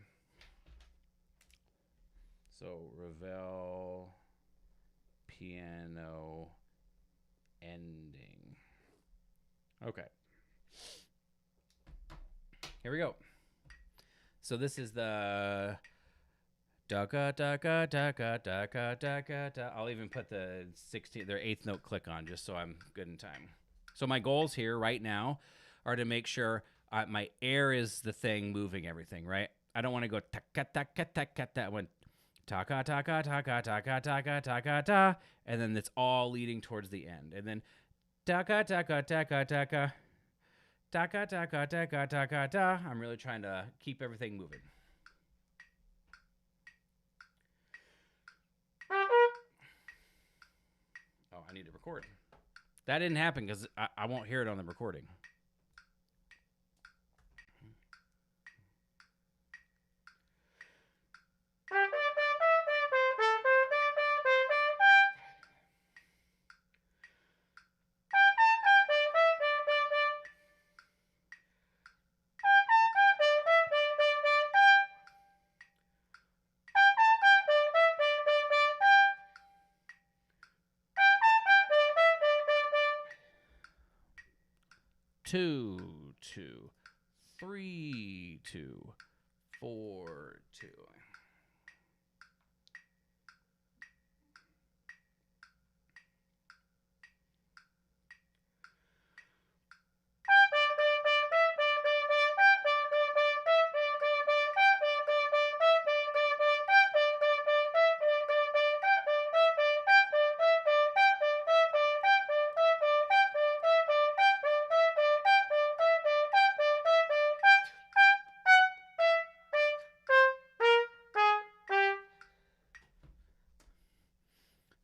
So Ravel, piano, ending. Okay. Here we go. So this is the da-ga, da-ga, da-ga, da-ga, da-ga, da. I'll even put the 8th note click on just so I'm good in time. So my goals here right now are to make sure my air is the thing moving everything, right? I don't want to go ta-ka-ta-ka-ta-ka-ta when ta-ka-ta-ka-ta-ka-ta-ka-ta-ka-ta, and then it's all leading towards the end. And then ta-ka-ta-ka-ta-ka-ta-ka, ta-ka-ta-ka-ta-ka-ta-ka-ta. I'm really trying to keep everything moving. Oh, I need to record. That didn't happen because I won't hear it on the recording. 2 2, 3 2, 4 2.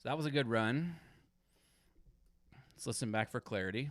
So that was a good run. Let's listen back for clarity.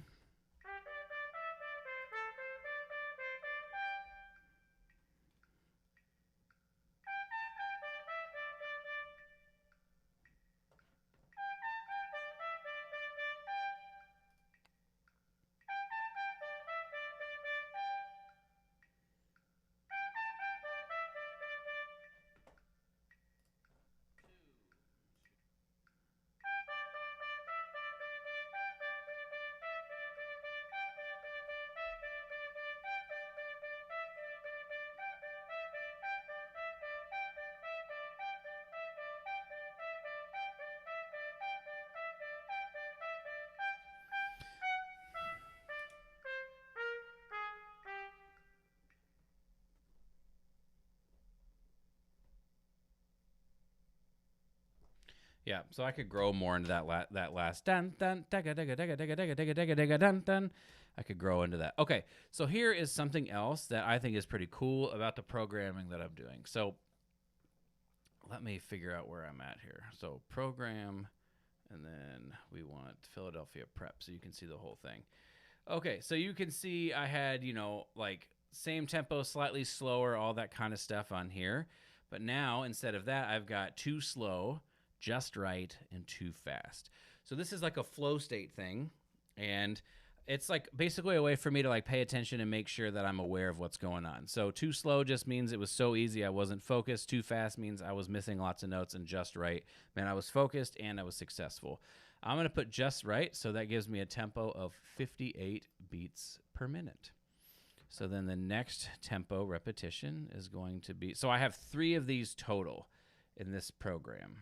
Yeah, so I could grow more into that last dun dun dagga dagga dagga dagga dagga dagga dagga dagga dun dun. I could grow into that. Okay, so here is something else that I think is pretty cool about the programming that I'm doing. So let me figure out where I'm at here. So program, and then we want Philadelphia prep, so you can see the whole thing. Okay, so you can see I had, like same tempo, slightly slower, all that kind of stuff on here. But now, instead of that, I've got too slow, just right, and too fast. So this is like a flow state thing, and it's like basically a way for me to like pay attention and make sure that I'm aware of what's going on. So too slow just means it was so easy I wasn't focused. Too fast means I was missing lots of notes, and just right meant I was focused and I was successful. I'm going to put just right, so that gives me a tempo of 58 beats per minute. So then the next tempo repetition is going to be, so I have 3 of these total in this program.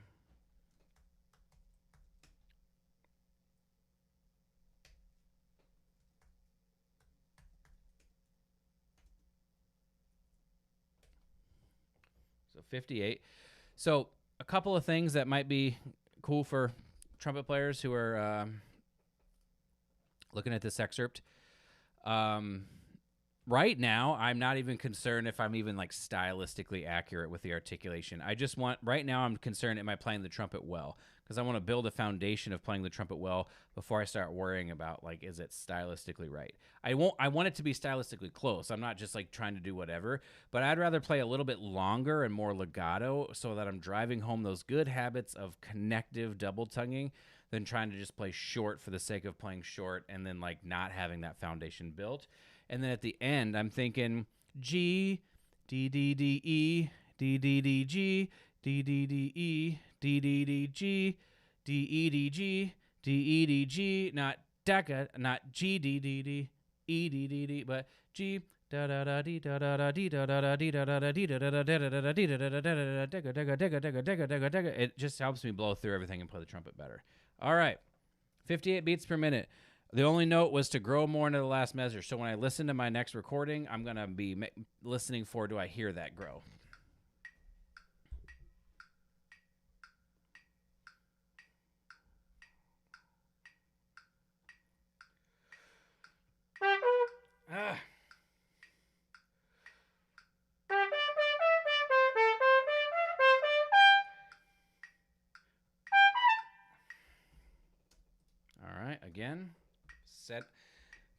So 58. So a couple of things that might be cool for trumpet players who are looking at this excerpt. Right now, I'm not even concerned if I'm even like stylistically accurate with the articulation. I just want, right now I'm concerned, am I playing the trumpet well? Because I want to build a foundation of playing the trumpet well before I start worrying about like, is it stylistically right? I want it to be stylistically close. I'm not just like trying to do whatever, but I'd rather play a little bit longer and more legato so that I'm driving home those good habits of connective double tonguing than trying to just play short for the sake of playing short and then like not having that foundation built. And then at the end, I'm thinking G, D, D, D, E, D, D, D, G, D, D, D, E, D, D, D, G, D, E, D, G, D, E, D, G, not DECA, not G, D, D, D, E, D, D, D, but G, da da da dee da da da dee da da da dee da da da dee da da da da da da dee da da da da da da da. It just helps me blow through everything and play the trumpet better. All right, 58 beats per minute. The only note was to grow more into the last measure. So when I listen to my next recording, I'm going to be listening for, do I hear that grow? Ah. All right, again,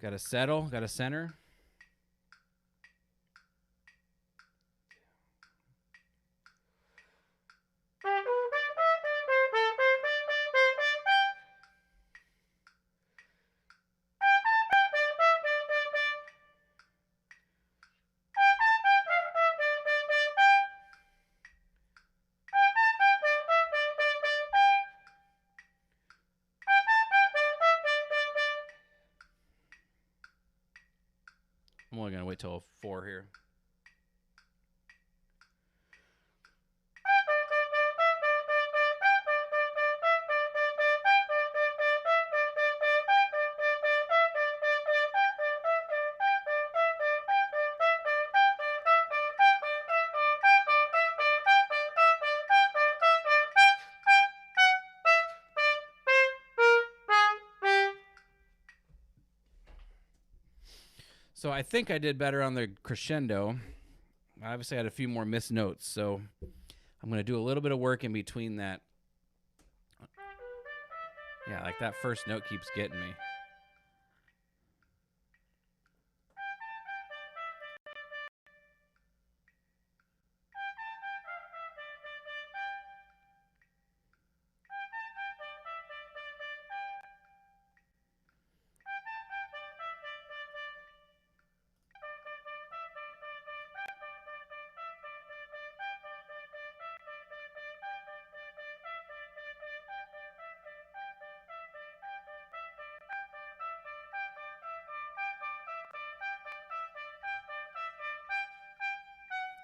got to settle, got to center. I'm only going to wait till 4 here. So I think I did better on the crescendo. I obviously had a few more missed notes, so I'm going to do a little bit of work in between that. Yeah, like that first note keeps getting me.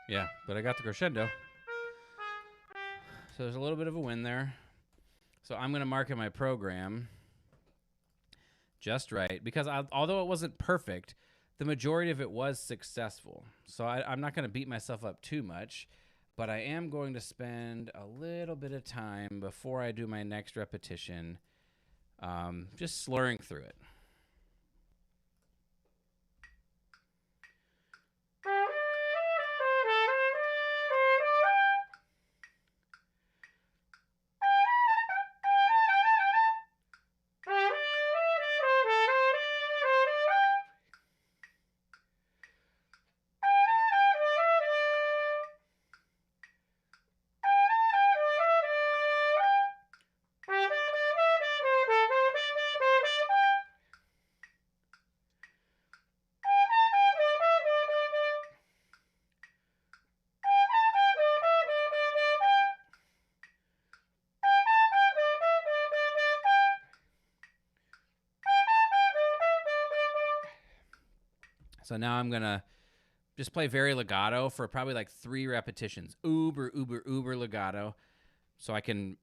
Yeah, but I got the crescendo. So there's a little bit of a win there. So I'm going to mark in my program just right because although it wasn't perfect, the majority of it was successful. So I'm not going to beat myself up too much, but I am going to spend a little bit of time before I do my next repetition just slurring through it. So now I'm going to just play very legato for probably like 3 repetitions. Uber, uber, uber legato. So I can,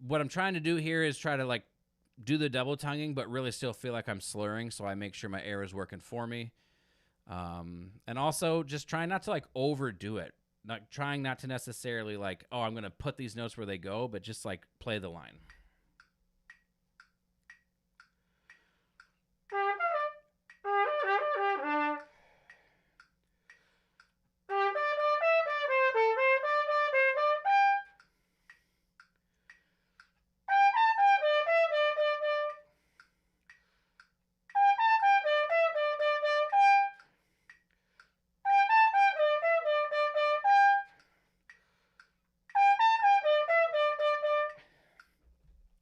what I'm trying to do here is try to like do the double tonguing, but really still feel like I'm slurring. So I make sure my air is working for me. And also just trying not to like overdo it. Trying not to necessarily like, oh, I'm going to put these notes where they go, but just like play the line.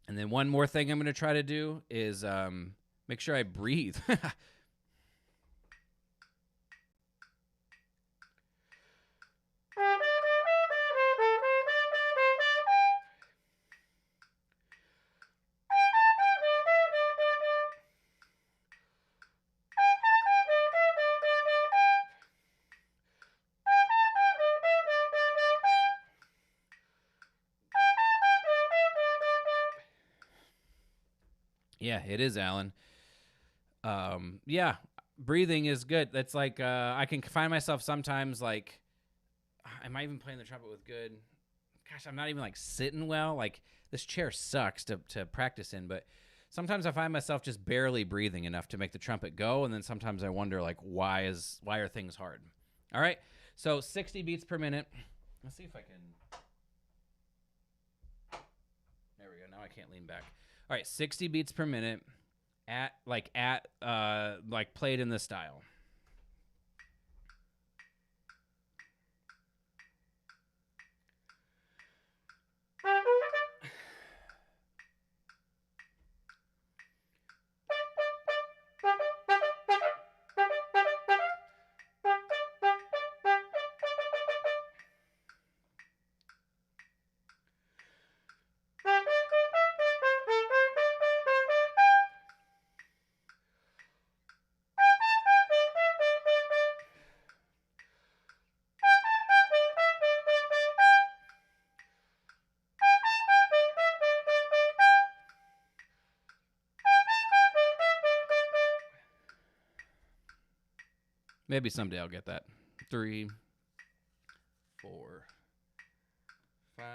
And then one more thing I'm going to try to do is make sure I breathe. Yeah, it is, Alan. Yeah, breathing is good. That's like I can find myself sometimes like, am I even playing the trumpet with good? Gosh, I'm not even like sitting well. Like this chair sucks to practice in, but sometimes I find myself just barely breathing enough to make the trumpet go, and then sometimes I wonder like why are things hard? All right, so 60 beats per minute. Let's see if I can. There we go. Now I can't lean back. All right, 60 beats per minute at played in this style. Maybe someday I'll get that. 3, 4, 5.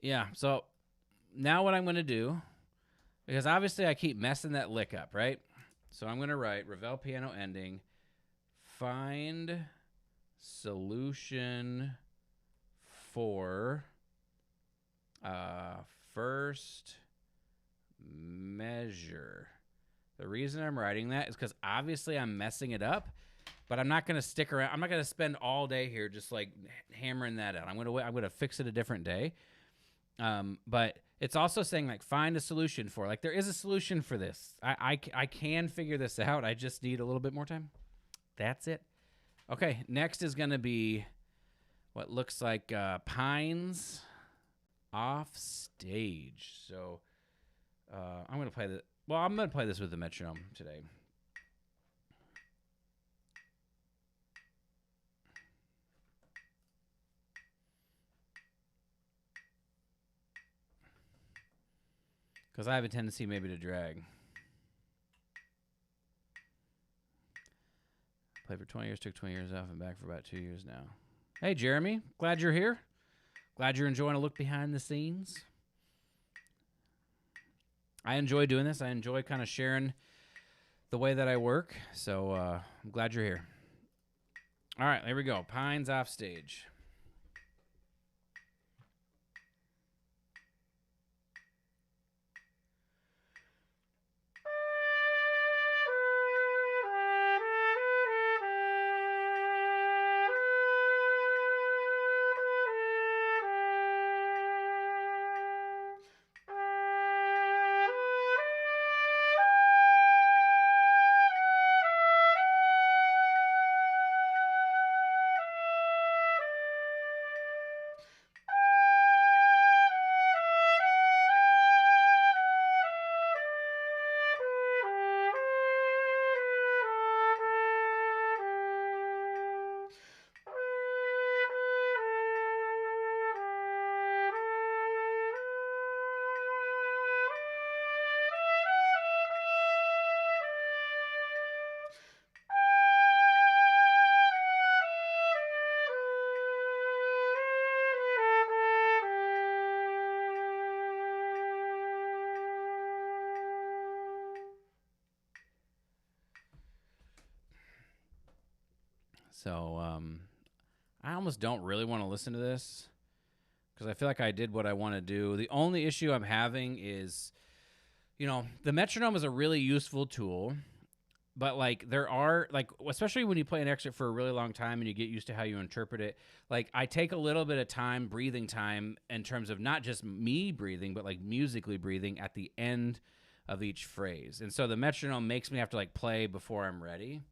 Yeah, so now what I'm going to do, because obviously I keep messing that lick up, right? So I'm going to write Ravel piano ending, find solution for first measure. The reason I'm writing that is because obviously I'm messing it up, but I'm not going to stick around. I'm not going to spend all day here just like hammering that out. I'm going to fix it a different day. But it's also saying like find a solution for, like, there is a solution for this. I can figure this out. I just need a little bit more time. That's it. Okay, next is going to be what looks like Pines off stage. So I'm going to play I'm going to play this with the metronome today. Because I have a tendency maybe to drag. Played for 20 years, took 20 years off, and back for about 2 years now. Hey, Jeremy. Glad you're here. Glad you're enjoying a look behind the scenes. I enjoy doing this. I enjoy kind of sharing the way that I work. So I'm glad you're here. All right, here we go. Pines off stage. So I almost don't really want to listen to this because I feel like I did what I want to do. The only issue I'm having is, the metronome is a really useful tool, but like there are, like, especially when you play an excerpt for a really long time and you get used to how you interpret it, like I take a little bit of time, breathing time, in terms of not just me breathing, but like musically breathing at the end of each phrase. And so the metronome makes me have to like play before I'm ready,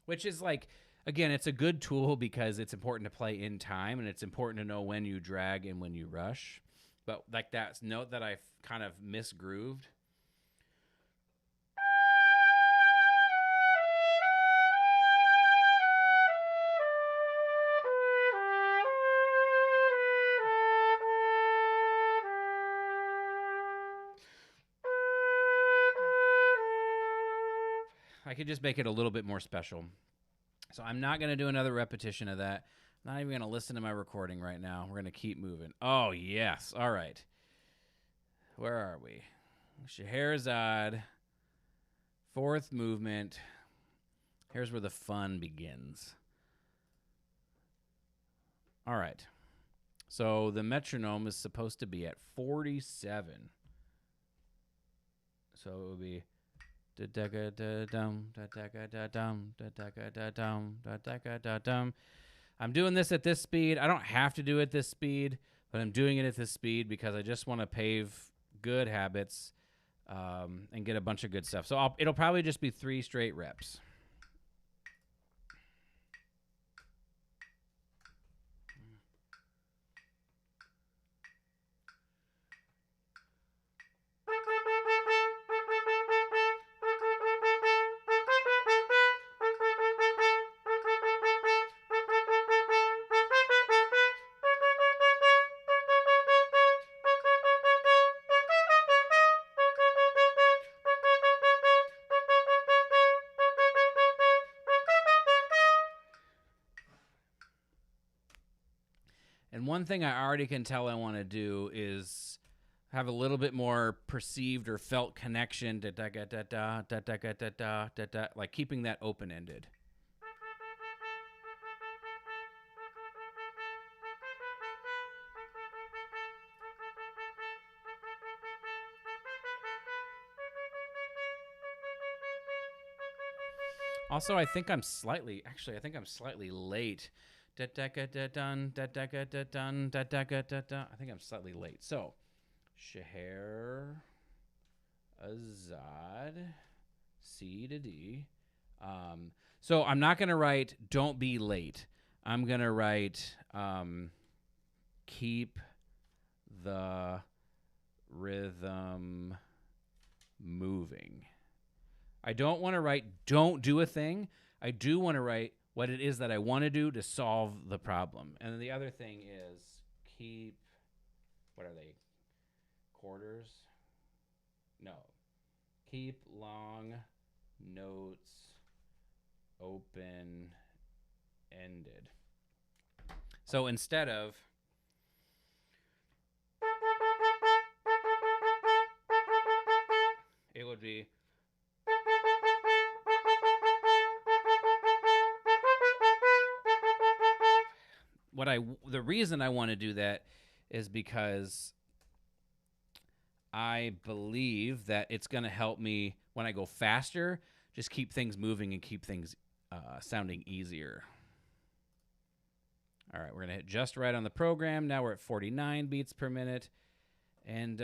which is like, again, it's a good tool because it's important to play in time and it's important to know when you drag and when you rush. But like that note that I kind of misgrooved. I could just make it a little bit more special. So I'm not going to do another repetition of that. I'm not even going to listen to my recording right now. We're going to keep moving. Oh, yes. All right. Where are we? Scheherazade, fourth movement. Here's where the fun begins. All right. So the metronome is supposed to be at 47. So it would be... I'm doing this at this speed. I don't have to do it at this speed, but I'm doing it at this speed because I just want to pave good habits and get a bunch of good stuff. So it'll probably just be 3 straight reps. one thing I already can tell I want to do is have a little bit more perceived or felt connection to da da da da da da da da da da, like keeping that open-ended. Also, I think I'm slightly late. I think I'm slightly late. So, Scheherazade, C to D. So I'm not going to write "Don't be late." I'm going to write "Keep the rhythm moving." I don't want to write "Don't do a thing." I do want to write what it is that I want to do to solve the problem. And then the other thing is keep, what are they? Quarters? No. Keep long notes open-ended. So instead of it would be the reason I want to do that is because I believe that it's going to help me when I go faster, just keep things moving and keep things sounding easier. All right, we're going to hit just right on the program. Now we're at 49 beats per minute. And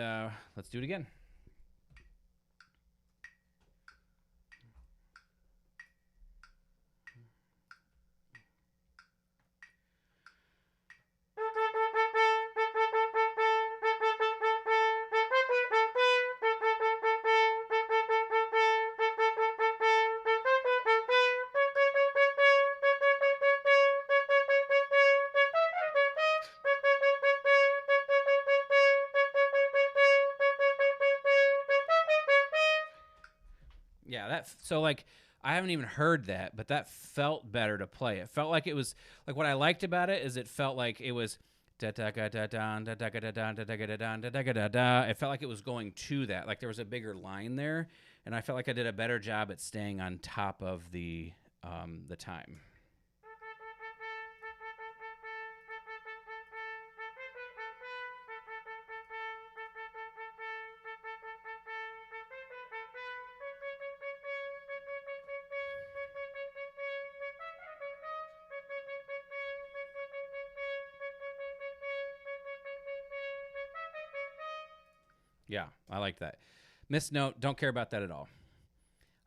let's do it again. Yeah, so like I haven't even heard that, but that felt better to play. It felt like it was like what I liked about it is it felt like it was it felt like it was going to that. Like there was a bigger line there, and I felt like I did a better job at staying on top of the time. Yeah, I like that. Miss note, don't care about that at all.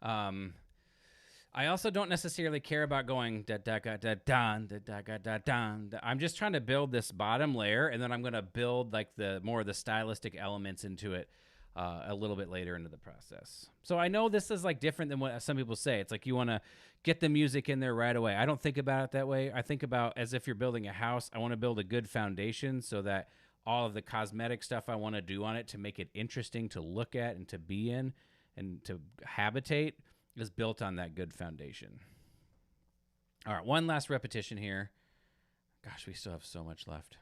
I also don't necessarily care about going da da da da da da da da da. I'm just trying to build this bottom layer, and then I'm going to build like the more of the stylistic elements into it a little bit later into the process. So I know this is like different than what some people say. It's like you want to get the music in there right away. I don't think about it that way. I think about as if you're building a house. I want to build a good foundation so that all of the cosmetic stuff I want to do on it to make it interesting to look at and to be in and to habitate is built on that good foundation. All right, one last repetition here. Gosh, we still have so much left.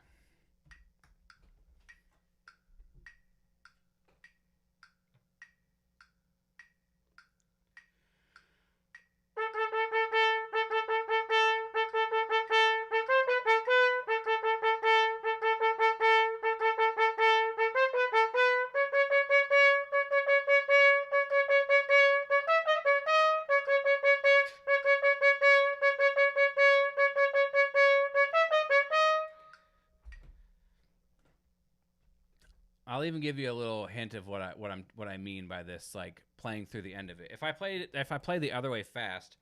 I'll even give you a little hint of what I mean by this, like playing through the end of it. If I play the other way fast,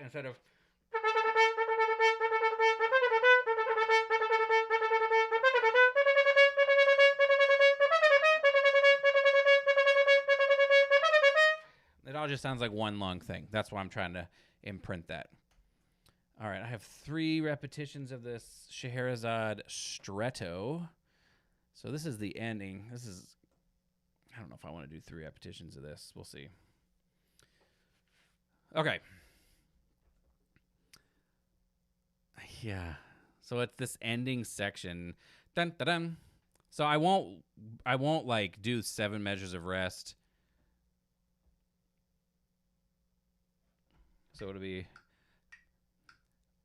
instead of it all just sounds like one long thing. That's why I'm trying to imprint that. All right, I have 3 repetitions of this Scheherazade stretto. So this is the ending. I don't know if I want to do 3 repetitions of this. We'll see. Okay. Yeah. So it's this ending section. Dun, dun, dun. So I won't like do 7 measures of rest. So it'll be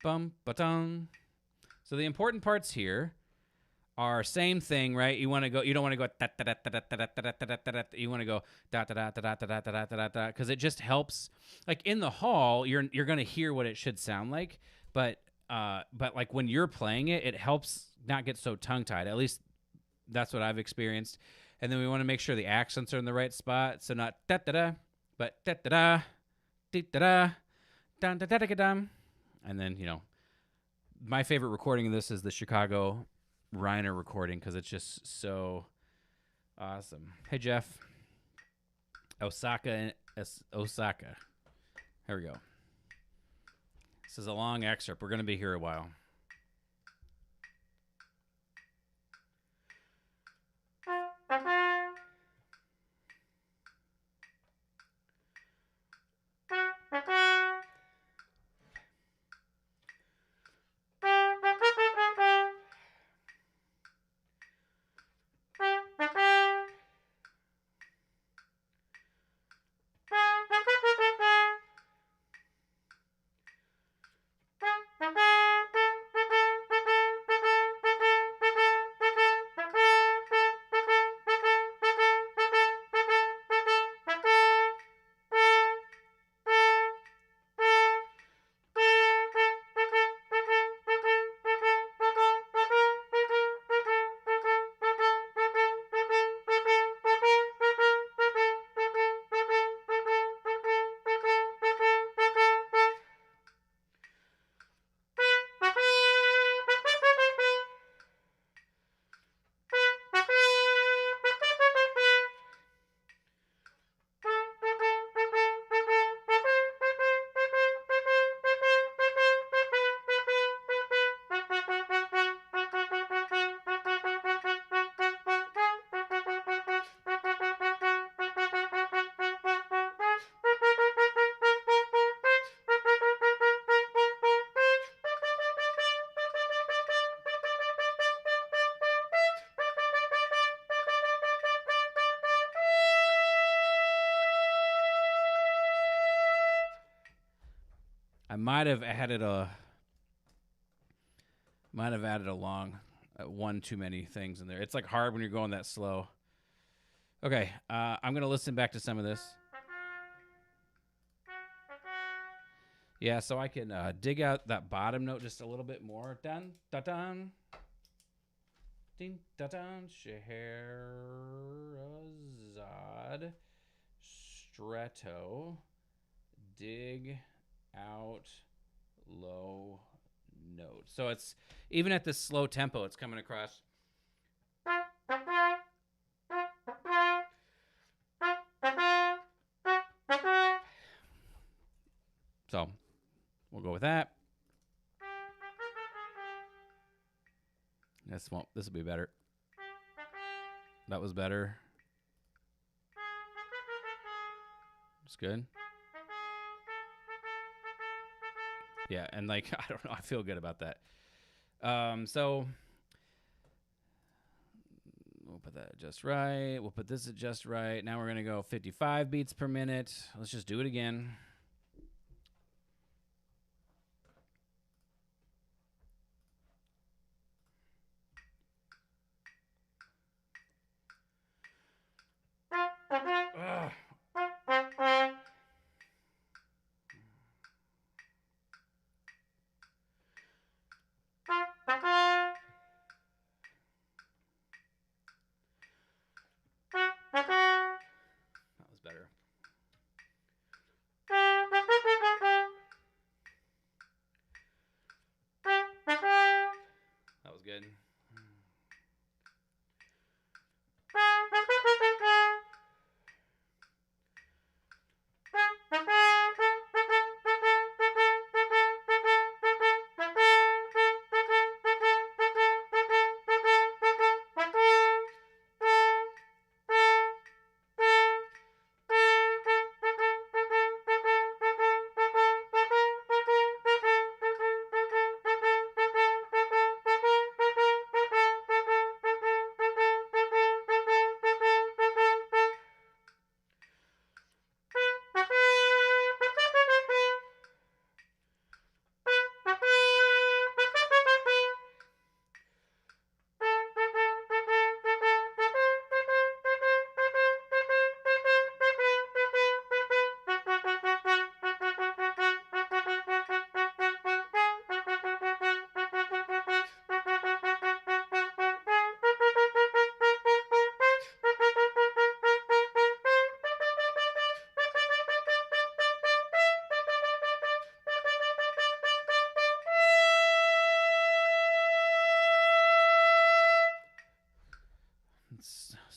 bum ba-dum. So the important parts here are same thing, right? You want to go. You don't want to go da da da da da da da da da da. You want to go da da da da da da da da da because it just helps. Like in the hall, you're gonna hear what it should sound like, but like when you're playing it, it helps not get so tongue tied. At least that's what I've experienced. And then we want to make sure the accents are in the right spot, so not da da da, but da da da, da da da, dun da da da da. And then my favorite recording of this is the Chicago Reiner recording because it's just so awesome. Hey Jeff, Osaka. Here we go. This is a long excerpt. We're going to be here a while. I might have added one too many things in there. It's like hard when you're going that slow. Okay, I'm gonna listen back to some of this. Yeah, so I can dig out that bottom note just a little bit more. Dun da dun. Ding da dun. Scheherazade. Stretto. Dig out low note. So it's even at this slow tempo, it's coming across. So we'll go with that. This will be better. That was better. It's good. Yeah, and like I don't know, I feel good about that. So we'll put that just right. We'll put this at just right. Now we're gonna go 55 beats per minute. Let's just do it again. Ugh. That was better. That was good.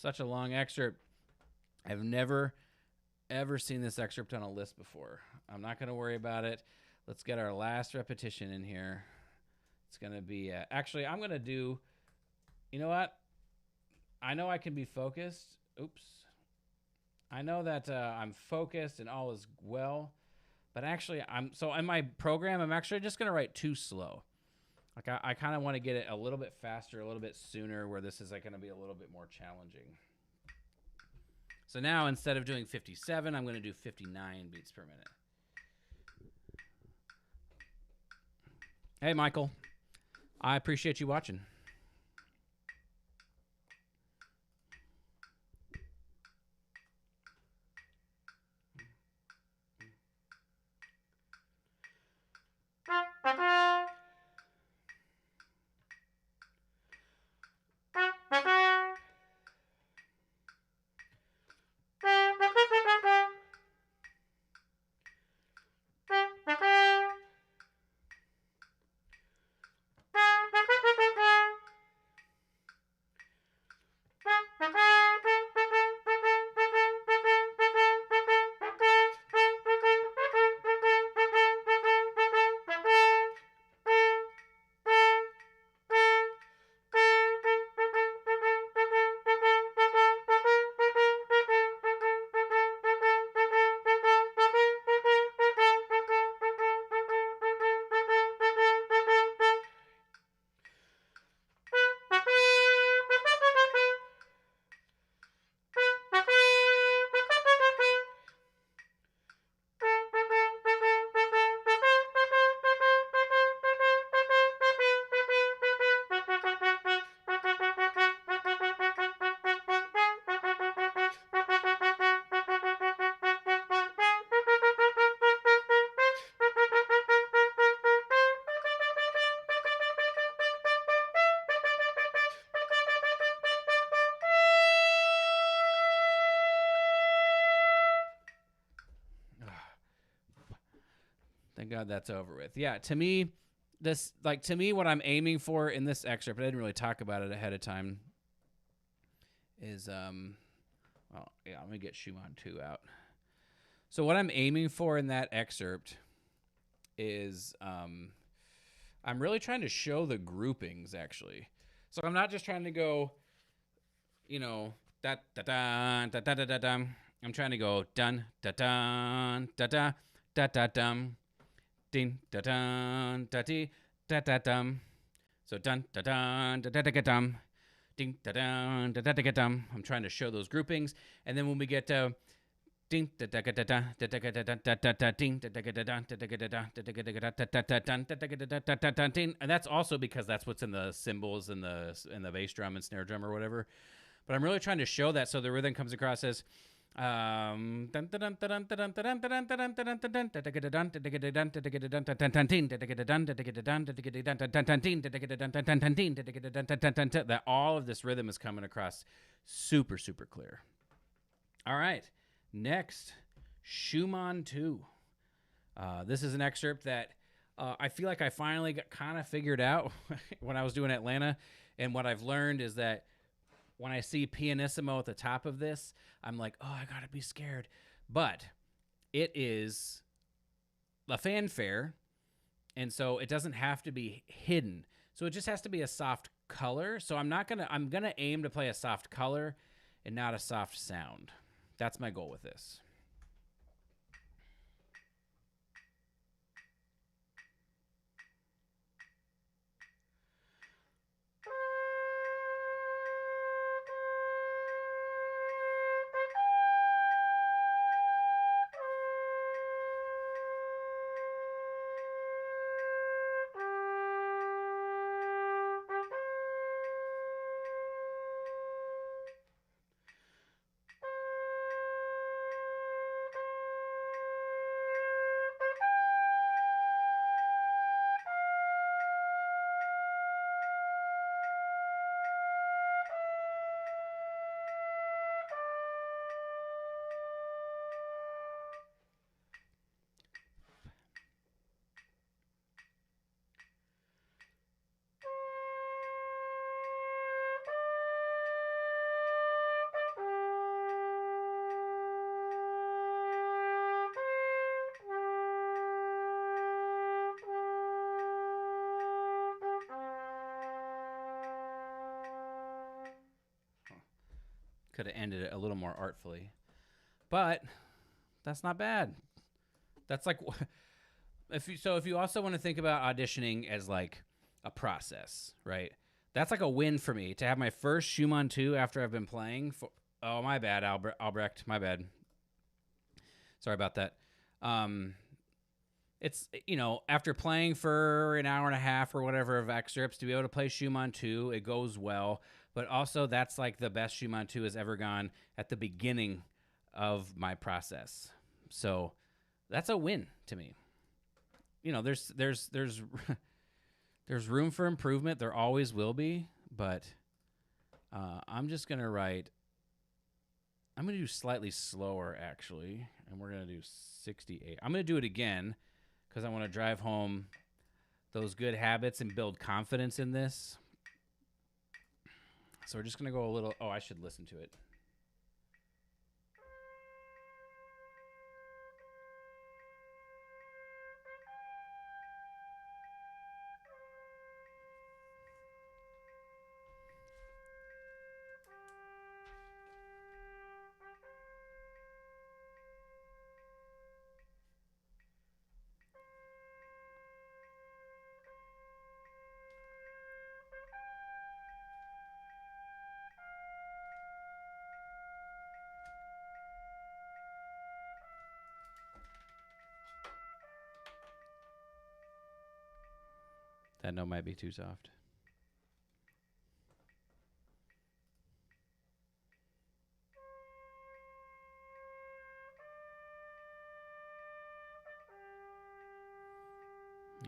such a long excerpt. I've never, ever seen this excerpt on a list before. I'm not going to worry about it. Let's get our last repetition in here. It's going to be, actually, I'm going to do, you know what? I know I can be focused. Oops. I know that I'm focused and all is well, but actually, so in my program, I'm actually just going to write too slow. Like I kind of want to get it a little bit faster, a little bit sooner, where this is like going to be a little bit more challenging. So now instead of doing 57, I'm going to do 59 beats per minute. Hey, Michael. I appreciate you watching. Thank God that's over with. Yeah, to me, what I'm aiming for in this excerpt, I didn't really talk about it ahead of time, is, well, yeah, let me get Schumann 2 out. So what I'm aiming for in that excerpt is, I'm really trying to show the groupings, actually. So I'm not just trying to go, da da da da da da da dum. I'm trying to go dun da dun da da da da dum. Ding da dun da dee da da dum. So dun da dun da da da dum. Ding da dun da da da dum. I'm trying to show those groupings, and then when we get ding da da da da da da da da da da da ding da da da da da da da da da da da da ding, and that's also because that's what's in the cymbals and the bass drum and snare drum or whatever. But I'm really trying to show that so the rhythm comes across as that all of this rhythm is coming across super, super clear. All right, next, Schumann 2. This is an excerpt that I feel like I finally got kind of figured out when I was doing Atlanta, and what I've learned is that when I see pianissimo at the top of this, I'm like, oh, I gotta be scared. But it is a fanfare, and so it doesn't have to be hidden. So it just has to be a soft color. So I'm gonna aim to play a soft color and not a soft sound. That's my goal with this. Could have ended it a little more artfully. But that's not bad. That's like if you also want to think about auditioning as like a process, right? That's like a win for me to have my first Schumann 2 after I've been playing for. Oh, my bad, Albrecht. My bad. Sorry about that. It's, after playing for an hour and a half or whatever of excerpts, to be able to play Schumann 2, it goes well. But also, that's like the best Schumann 2 has ever gone at the beginning of my process. So that's a win to me. There's there's room for improvement. There always will be. But I'm just going to write. I'm going to do slightly slower, actually. And we're going to do 68. I'm going to do it again because I want to drive home those good habits and build confidence in this. So we're just going to go a little... Oh, I should listen to it. That note might be too soft.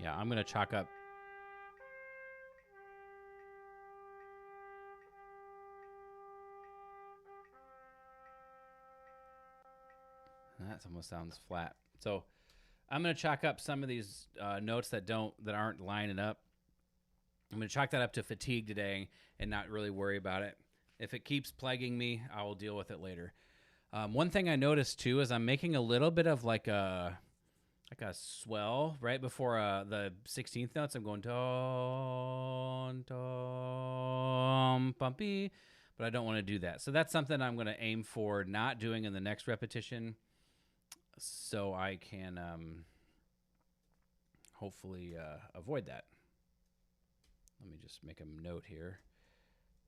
Yeah, I'm going to chalk up. That almost sounds flat. So I'm going to chalk up some of these notes that aren't lining up. I'm going to chalk that up to fatigue today and not really worry about it. If it keeps plaguing me, I will deal with it later. One thing I noticed too is I'm making a little bit of like a swell right before the 16th notes. I'm going ton tom pumpy, but I don't want to do that. So that's something I'm going to aim for not doing in the next repetition, so I can hopefully avoid that. Let me just make a note here.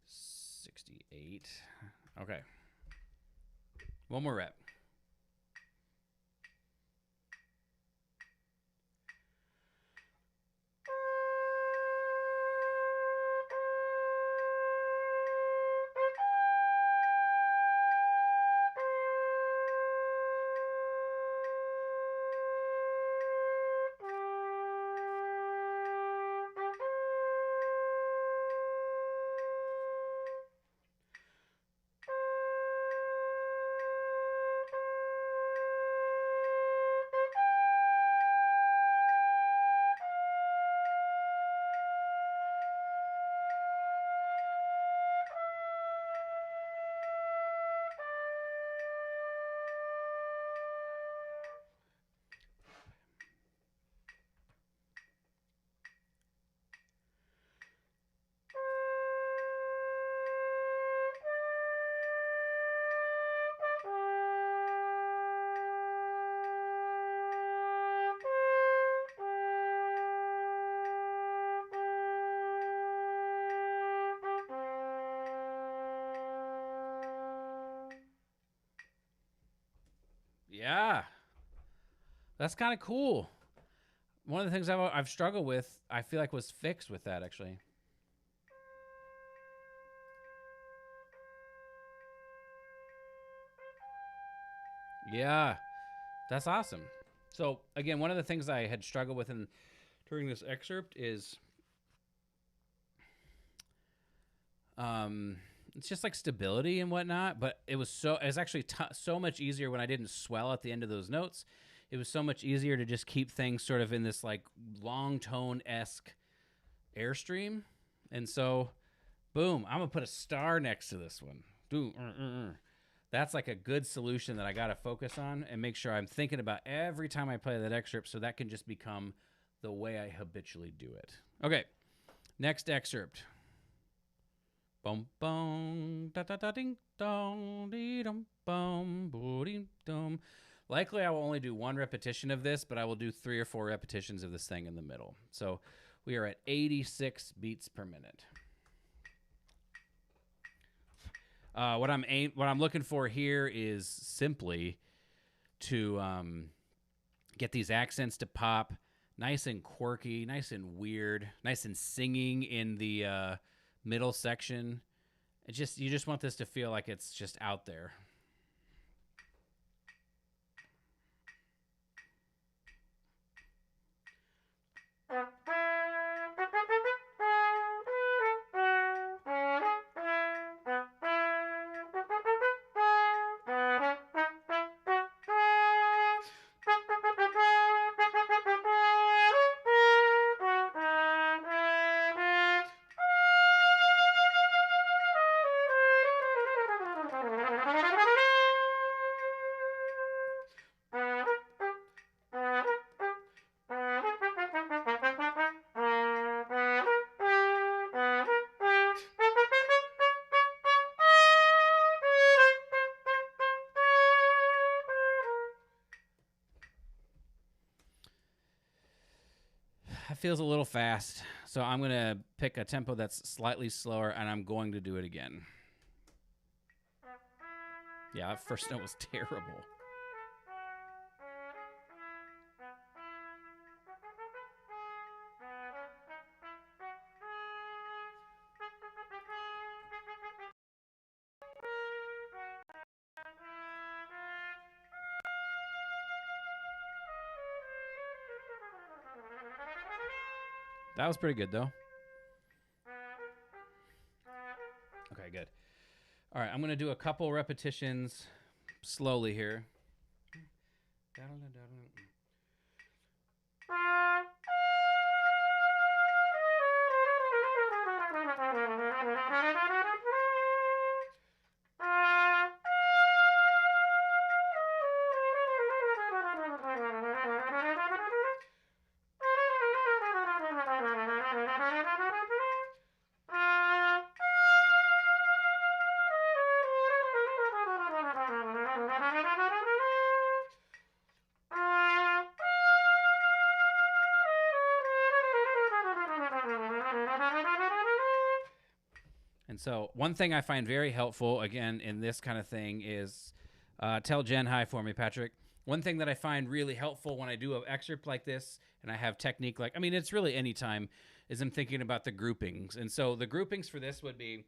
68. Okay. One more rep. Yeah, that's kind of cool. One of the things I've struggled with, I feel like, was fixed with that, actually. Yeah, that's awesome. So, again, one of the things I had struggled with during this excerpt is it's just like stability and whatnot, but it was actually so much easier when I didn't swell at the end of those notes. It was so much easier to just keep things sort of in this like long tone-esque airstream. And so, boom, I'm going to put a star next to this one. That's like a good solution that I got to focus on and make sure I'm thinking about every time I play that excerpt, so that can just become the way I habitually do it. Okay, next excerpt. Boom, boom, da da da ding dong, dee dum, boom, boo ding dum. Likely, I will only do one repetition of this, but I will do 3 or 4 repetitions of this thing in the middle. So we are at 86 beats per minute. What I'm looking for here is simply to get these accents to pop nice and quirky, nice and weird, nice and singing in the middle section. You just want this to feel like it's just out there. It feels a little fast, so I'm going to pick a tempo that's slightly slower, and I'm going to do it again. Yeah, that first note was terrible. That was pretty good, though. Okay, good. All right, I'm going to do a couple repetitions slowly here. And so one thing I find very helpful, again, in this kind of thing is, tell Jen hi for me, Patrick. One thing that I find really helpful when I do an excerpt like this, and I have technique like, I mean, it's really any time, is I'm thinking about the groupings. And so the groupings for this would be...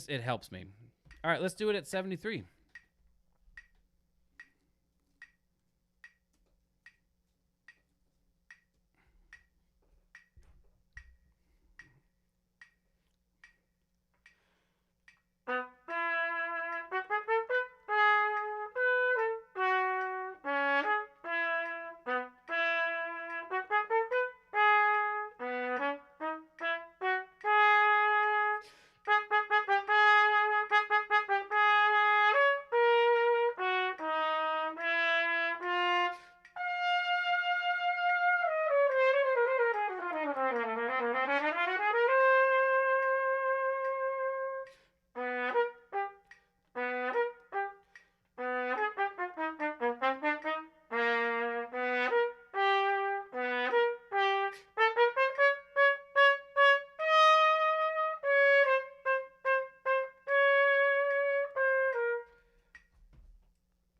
It helps me. All right, let's do it at 73.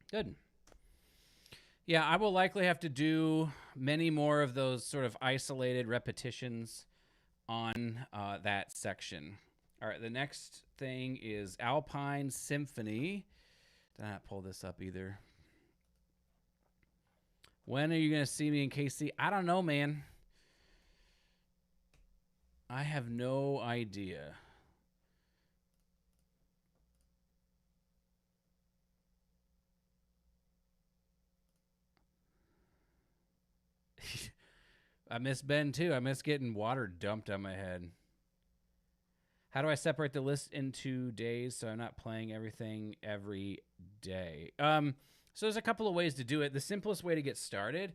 Good. Yeah, I will likely have to do many more of those sort of isolated repetitions on that section. All right, the next thing is Alpine Symphony. Did not pull this up either. When are you going to see me in KC? I don't know, man. I have no idea. I miss Ben too. I miss getting water dumped on my head. How do I separate the list into days so I'm not playing everything every day? So there's a couple of ways to do it. The simplest way to get started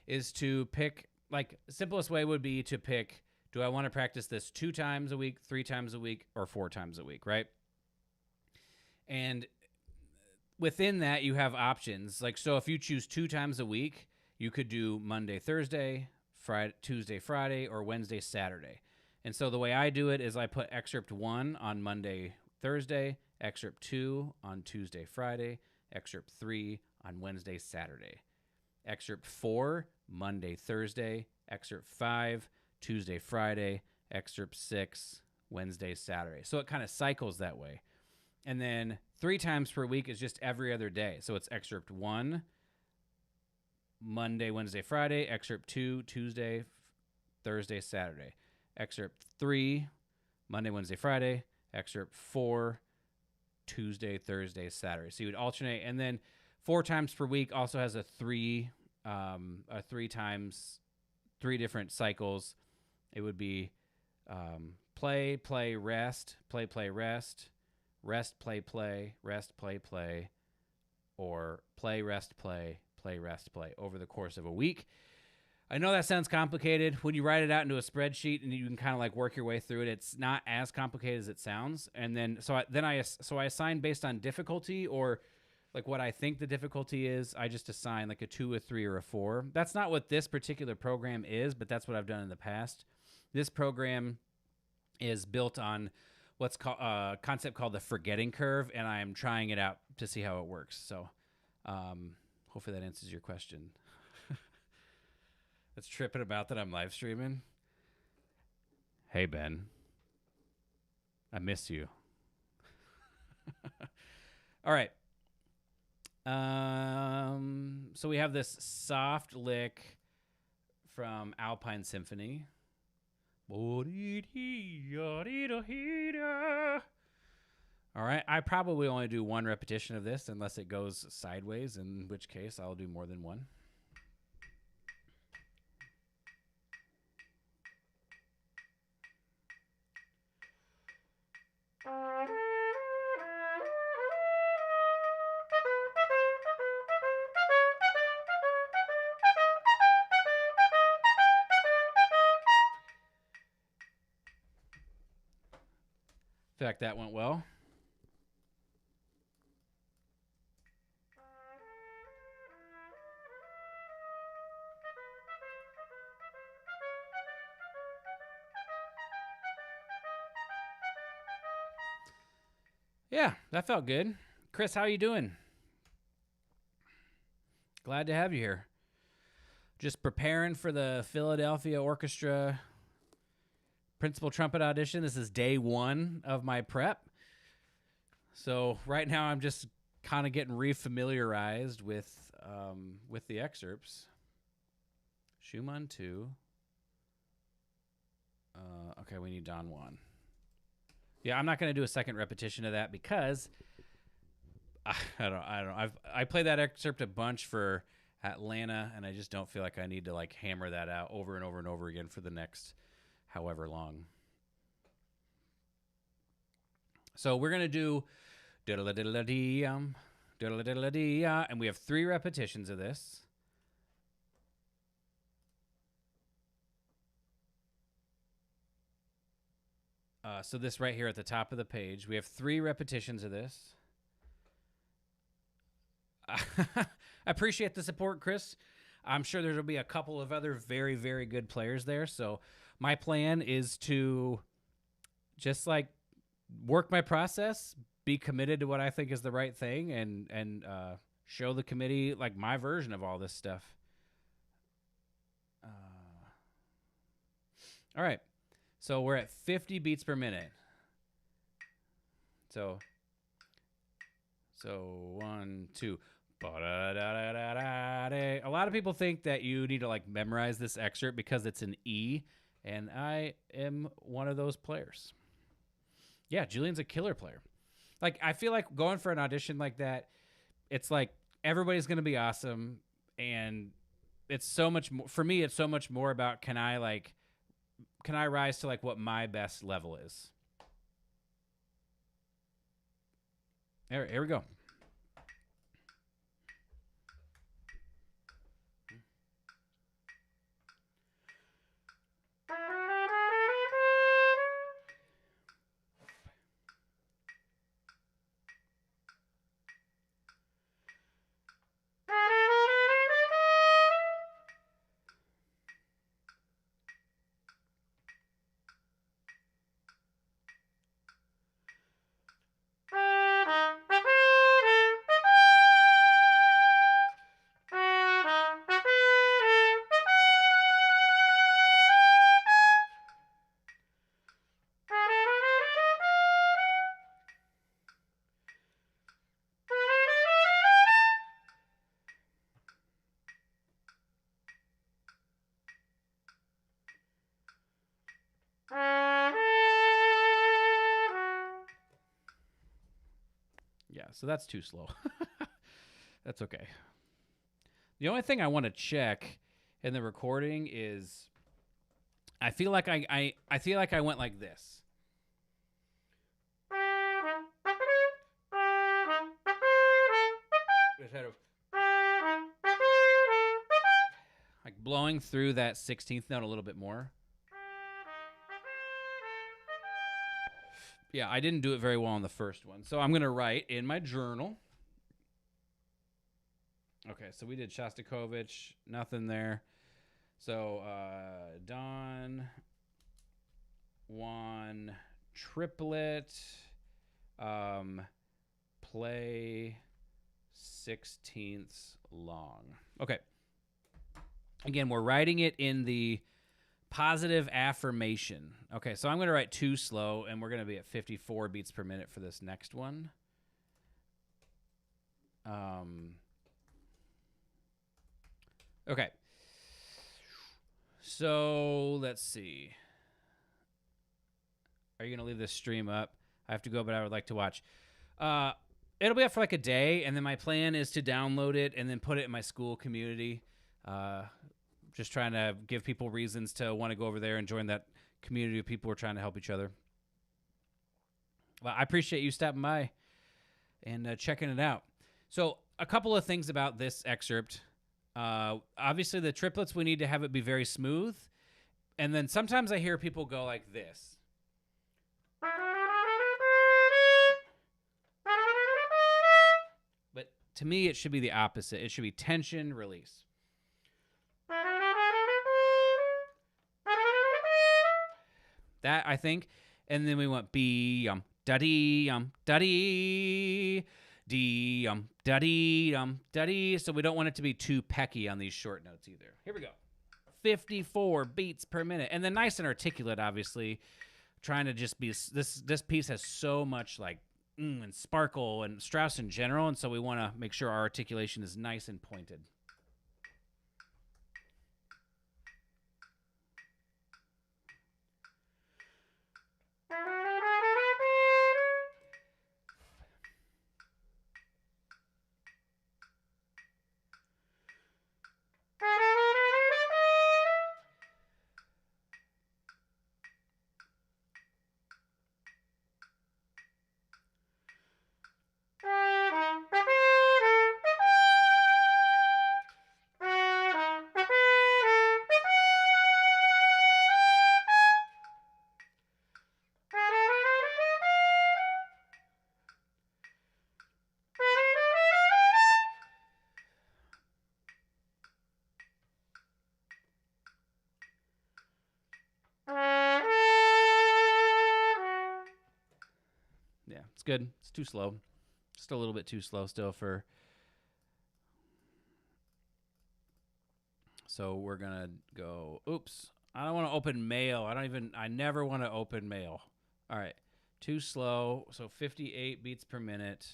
is to pick, like, simplest way would be to pick, do I want to practice this 2 times a week, 3 times a week, or 4 times a week, right? And within that, you have options. Like, so if you choose 2 times a week, you could do Monday, Thursday, Friday, Tuesday, Friday, or Wednesday, Saturday. And so the way I do it is I put excerpt 1 on Monday, Thursday, excerpt 2 on Tuesday, Friday, excerpt 3 on Wednesday, Saturday, excerpt 4, Monday, Thursday, excerpt 5, Tuesday, Friday, excerpt 6, Wednesday, Saturday. So it kind of cycles that way. And then 3 times per week is just every other day. So it's excerpt 1, Monday, Wednesday, Friday, excerpt 2, Tuesday, Thursday, Saturday, excerpt 3, Monday, Wednesday, Friday, excerpt 4, Tuesday, Thursday, Saturday. So you would alternate. And then 4 times per week also has a 3 times 3 different cycles. It would be play, play, rest, play, play, rest, rest, play, play, rest, play, play, or play, rest, play, play, rest, play over the course of a week. I know that sounds complicated. When you write it out into a spreadsheet and you can kind of like work your way through it, it's not as complicated as it sounds. And then I assign based on difficulty, or like what I think the difficulty is. I just assign like a 2, a 3, or a 4. That's not what this particular program is, but that's what I've done in the past. This program is built on what's called a concept called the forgetting curve, and I am trying it out to see how it works. So hopefully that answers your question. It's tripping about that I'm live streaming. Hey, Ben. I miss you. All right. So we have this soft lick from Alpine Symphony. All right. I probably only do 1 repetition of this unless it goes sideways, in which case I'll do more than 1. In fact, that went well. Yeah, that felt good. Chris, how you doing? Glad to have you here. Just preparing for the Philadelphia Orchestra principal trumpet audition. This is day 1 of my prep. So right now I'm just kind of getting refamiliarized with the excerpts. Schumann 2. Okay, we need Don Juan. Yeah, I'm not going to do a second repetition of that because I don't know. I played that excerpt a bunch for Atlanta, and I just don't feel like I need to like hammer that out over and over and over again for the next however long. So we're going to do diddle-a-diddle-a-dee, diddle-a-diddle-a-dee, and we have 3 repetitions of this. So this right here at the top of the page, we have 3 repetitions of this. I appreciate the support, Chris. I'm sure there'll be a couple of other very, very good players there. So my plan is to just like work my process, be committed to what I think is the right thing, and show the committee like my version of all this stuff. All right. So we're at 50 beats per minute. So 1, 2. A lot of people think that you need to like memorize this excerpt because it's an E, and I am one of those players. Yeah, Julian's a killer player. Like, I feel like going for an audition like that, it's like everybody's going to be awesome, and it's so much more for me. It's so much more about can I rise to like what my best level is. Here we go. Yeah, so that's too slow. That's okay. The only thing I want to check in the recording is I feel like I feel like I went like this. Instead of like blowing through that 16th note a little bit more. Yeah, I didn't do it very well on the first one. So I'm going to write in my journal. Okay, so we did Shostakovich, nothing there. So Don Juan triplet, play 16ths long. Okay. Again, we're writing it in the positive affirmation. Okay, so I'm going to write too slow, and we're going to be at 54 beats per minute for this next one. Okay. So let's see. Are you going to leave this stream up? I have to go, but I would like to watch. It'll be up for like a day, and then my plan is to download it and then put it in my Skool community. Just trying to give people reasons to want to go over there and join that community of people who are trying to help each other. Well, I appreciate you stopping by and checking it out. So a couple of things about this excerpt. Obviously, the triplets, we need to have it be very smooth. And then sometimes I hear people go like this. But to me, it should be the opposite. It should be tension, release. That, I think. And then we want B, da-dee, da-dee, D, da-dee, da-dee. So we don't want it to be too pecky on these short notes either. Here we go. 54 beats per minute. And then nice and articulate, obviously. Trying to just be, this piece has so much like, and sparkle and Strauss in general. And so we want to make sure our articulation is nice and pointed. Yeah, it's good. It's too slow. Just a little bit too slow still for... So we're going to go... Oops. I don't want to open mail. I never want to open mail. All right. Too slow. So 58 beats per minute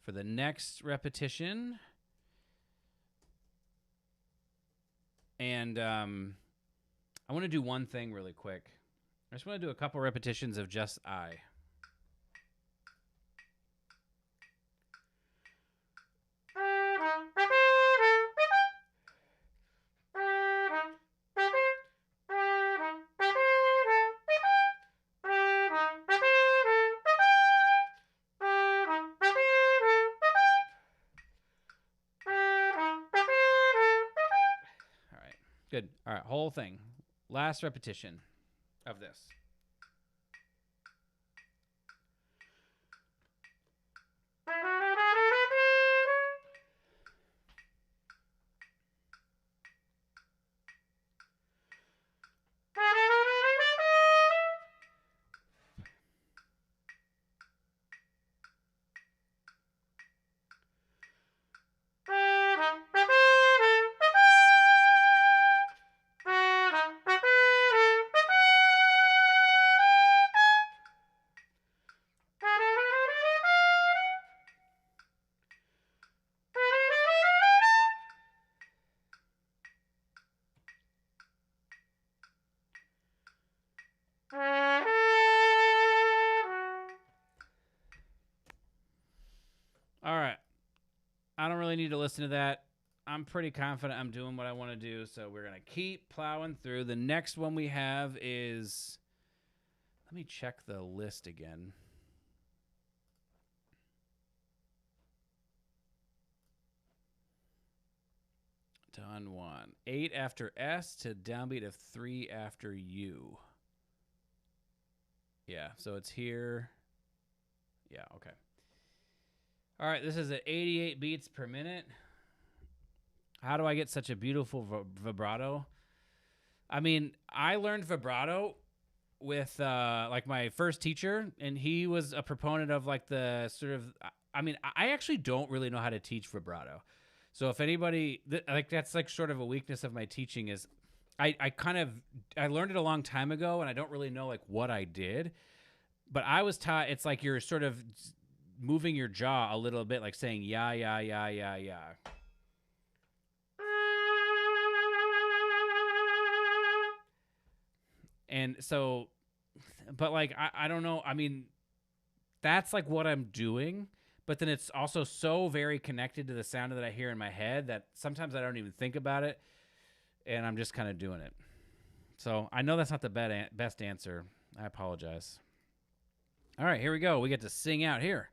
for the next repetition. And I want to do one thing really quick. I just want to do a couple repetitions of just I. Good. All right, whole thing. Last repetition of this. All right. I don't really need to listen to that. I'm pretty confident I'm doing what I want to do, so we're going to keep plowing through. The next one we have is... Let me check the list again. Done 1. 8 after S to downbeat of 3 after U. Yeah, so it's here. Yeah, okay. All right, this is at 88 beats per minute. How do I get such a beautiful vibrato? I mean, I learned vibrato with like my first teacher, and he was a proponent of like the sort of, I mean, I actually don't really know how to teach vibrato. So if anybody, like that's like sort of a weakness of my teaching is I learned it a long time ago, and I don't really know like what I did, but I was taught it's like you're sort of moving your jaw a little bit, like saying yeah, yeah, yeah, yeah, yeah. And so, but like, I don't know. I mean, that's like what I'm doing, but then it's also so very connected to the sound that I hear in my head that sometimes I don't even think about it, and I'm just kind of doing it. So I know that's not the best answer. I apologize. All right, here we go. We get to sing out here.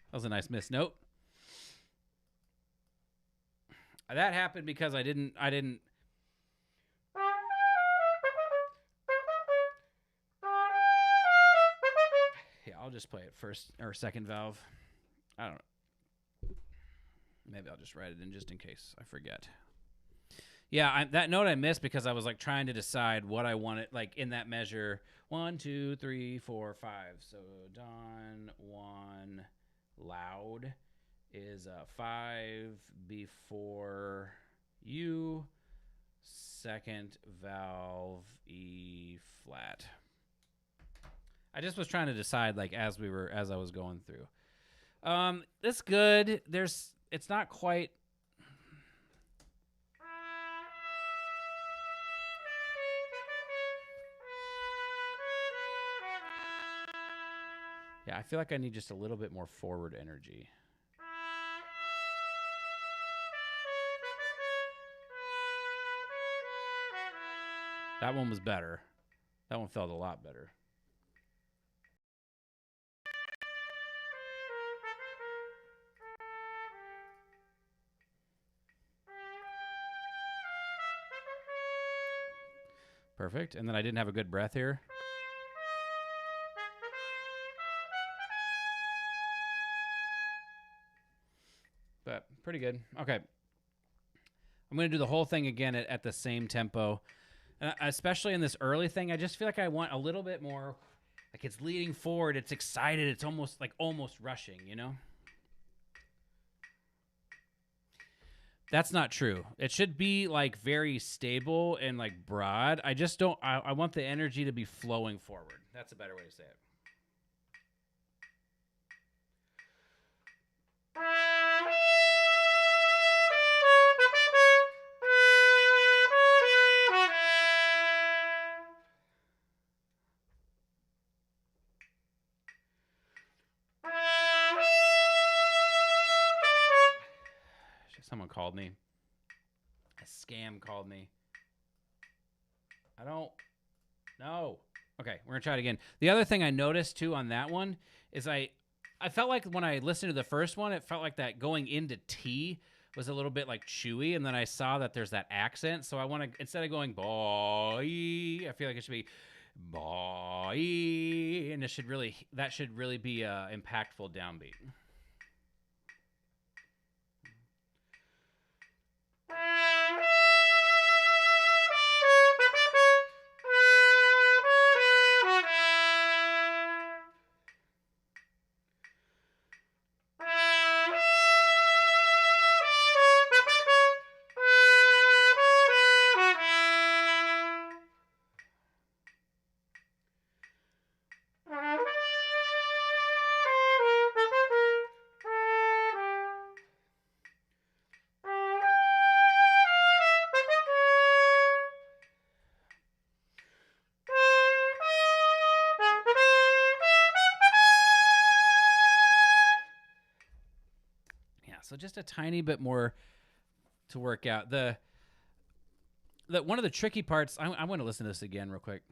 That was a nice miss note. That happened because I didn't. Yeah, I'll just play it first or second valve. I don't know. Maybe I'll just write it in just in case I forget. Yeah, that note I missed because I was like trying to decide what I wanted, like in that measure. 1, 2, 3, 4, 5. So Don 1 loud is 5 before U, second valve E flat. I just was trying to decide like as I was going through. It's good. It's not quite. Yeah, I feel like I need just a little bit more forward energy. That one was better. That one felt a lot better. Perfect. And then I didn't have a good breath here. But pretty good. Okay. I'm going to do the whole thing again at the same tempo. Especially in this early thing, I just feel like I want a little bit more, like it's leading forward, it's excited, it's almost rushing, you know? That's not true. It should be like very stable and like broad. I just don't. I want the energy to be flowing forward. That's a better way to say it. Someone called me. A scam called me. I don't know. Okay, we're going to try it again. The other thing I noticed too on that one is I felt like when I listened to the first one, it felt like that going into T was a little bit like chewy, and then I saw that there's that accent, so I want to, instead of going boy, I feel like it should be boy, and that should really be a impactful downbeat. So just a tiny bit more to work out. The one of the tricky parts, I want to listen to this again real quick.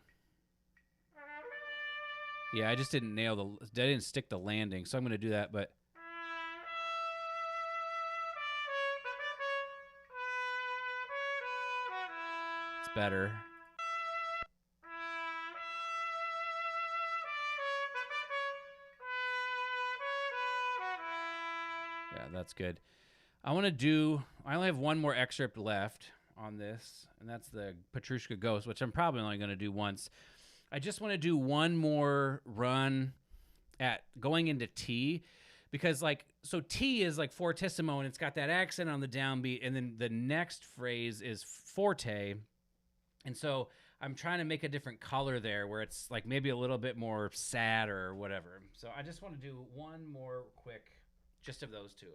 Yeah, I just didn't I didn't stick the landing, so I'm going to do that, but it's better. Yeah, that's good. I only have one more excerpt left on this, and that's the Petrushka Ghost, which I'm probably only going to do once. I just want to do one more run at going into T, because so T is like fortissimo, and it's got that accent on the downbeat, and then the next phrase is forte. And so I'm trying to make a different color there where it's like maybe a little bit more sad or whatever. So I just want to do one more quick, just of those two.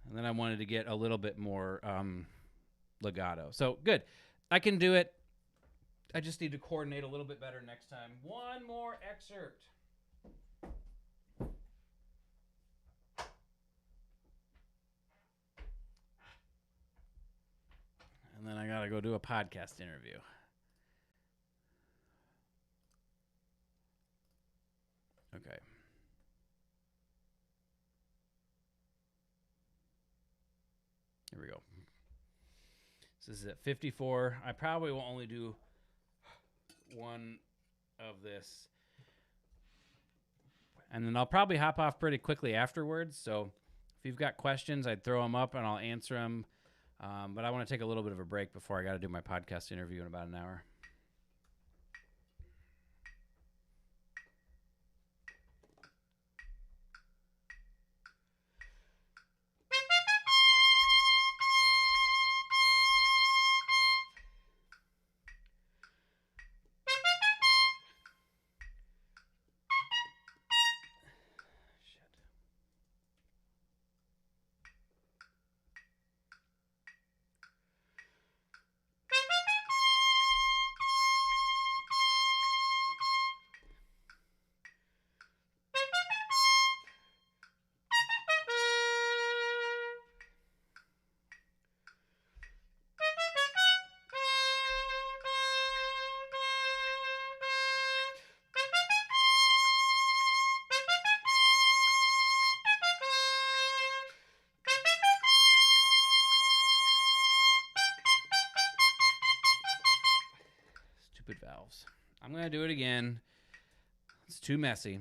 And then I wanted to get a little bit more legato. So good. I can do it. I just need to coordinate a little bit better next time. One more excerpt. And then I got to go do a podcast interview. Okay. Here we go. So this is at 54. I probably will only do one of this. And then I'll probably hop off pretty quickly afterwards. So if you've got questions, I'd throw them up and I'll answer them. But I want to take a little bit of a break before I got to do my podcast interview in about an hour. Valves. I'm going to do it again. It's too messy.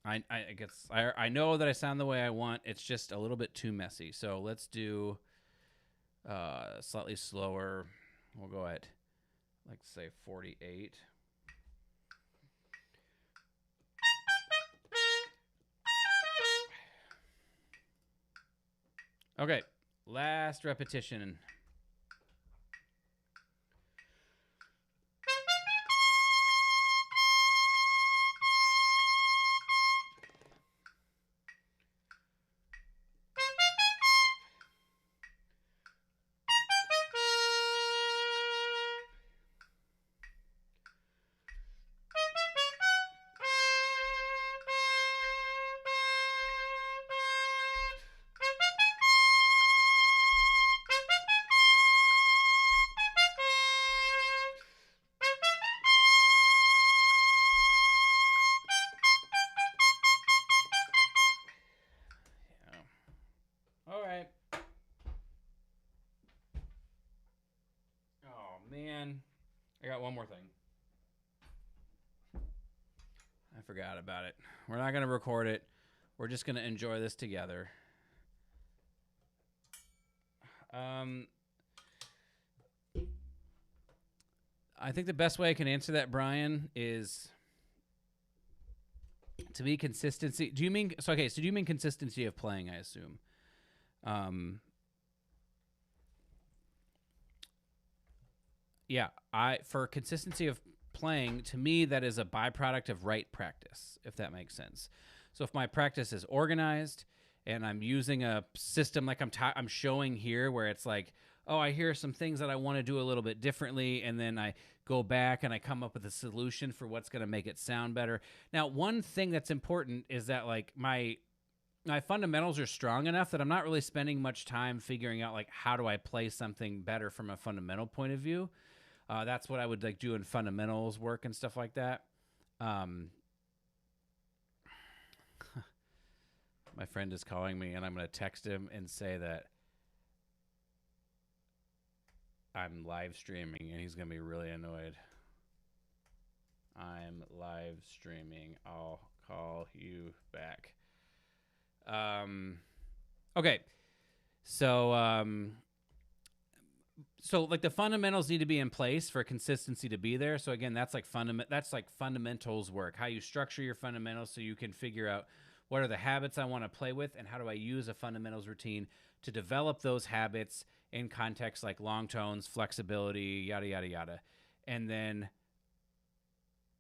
I guess I know that I sound the way I want. It's just a little bit too messy. So let's do slightly slower. We'll go at, like, say 48. Okay, last repetition. All right. Oh, man. I got one more thing. I forgot about it. We're not going to record it. We're just going to enjoy this together. I think the best way I can answer that, Brian, is to be consistency. Do you mean so? Okay, so do you mean consistency of playing? I assume. Yeah, for consistency of playing, to me, that is a byproduct of right practice, if that makes sense. So if my practice is organized and I'm using a system like I'm showing here, where it's like, oh, I hear some things that I want to do a little bit differently, and then I go back and I come up with a solution for what's going to make it sound better. Now, one thing that's important is that, like, my fundamentals are strong enough that I'm not really spending much time figuring out, like, how do I play something better from a fundamental point of view. That's what I would like do in fundamentals work and stuff like that. My friend is calling me, and I'm going to text him and say that I'm live streaming, and he's going to be really annoyed. I'm live streaming. I'll call you back. Okay. So like the fundamentals need to be in place for consistency to be there. So again, that's like fundamentals work. How you structure your fundamentals so you can figure out what are the habits I want to play with, and how do I use a fundamentals routine to develop those habits in contexts like long tones, flexibility, yada, yada, yada. And then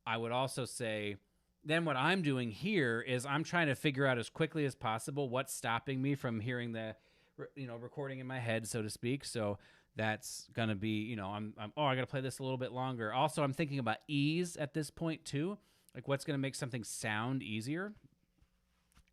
I would also say, then what I'm doing here is I'm trying to figure out as quickly as possible what's stopping me from hearing the, recording in my head, so to speak. So that's going to be, I got to play this a little bit longer. Also, I'm thinking about ease at this point too. Like what's going to make something sound easier.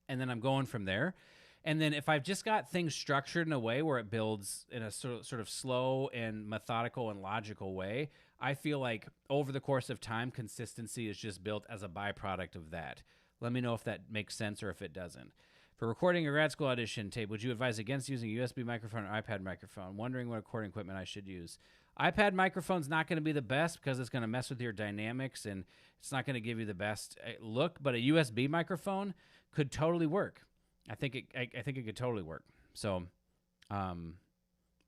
And then I'm going from there. And then if I've just got things structured in a way where it builds in a sort of slow and methodical and logical way, I feel like over the course of time, consistency is just built as a byproduct of that. Let me know if that makes sense or if it doesn't. For recording a grad school audition tape, would you advise against using a USB microphone or iPad microphone? Wondering what recording equipment I should use. iPad microphone's not going to be the best because it's going to mess with your dynamics and it's not going to give you the best look, but a USB microphone could totally work. I think it could totally work. So,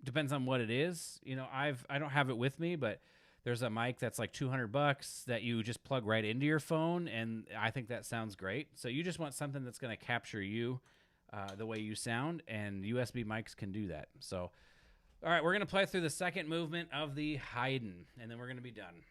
depends on what it is. I don't have it with me, but there's a mic that's like $200 that you just plug right into your phone, and I think that sounds great. So you just want something that's going to capture you, the way you sound, and USB mics can do that. So, all right, we're going to play through the second movement of the Haydn, and then we're going to be done.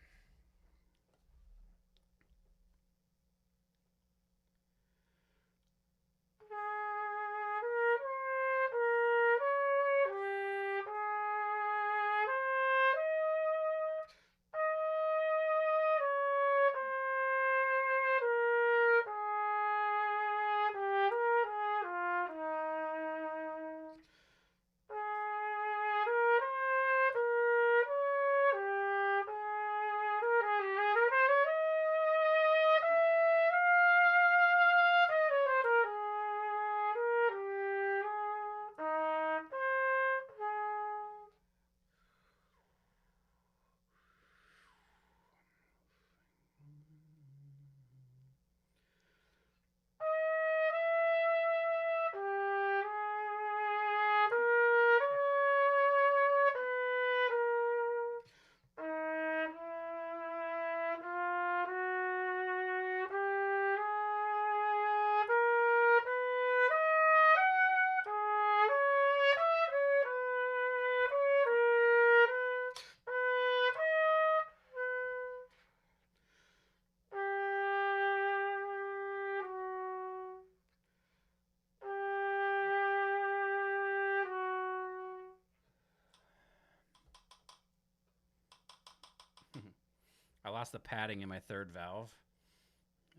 lost the padding in my third valve.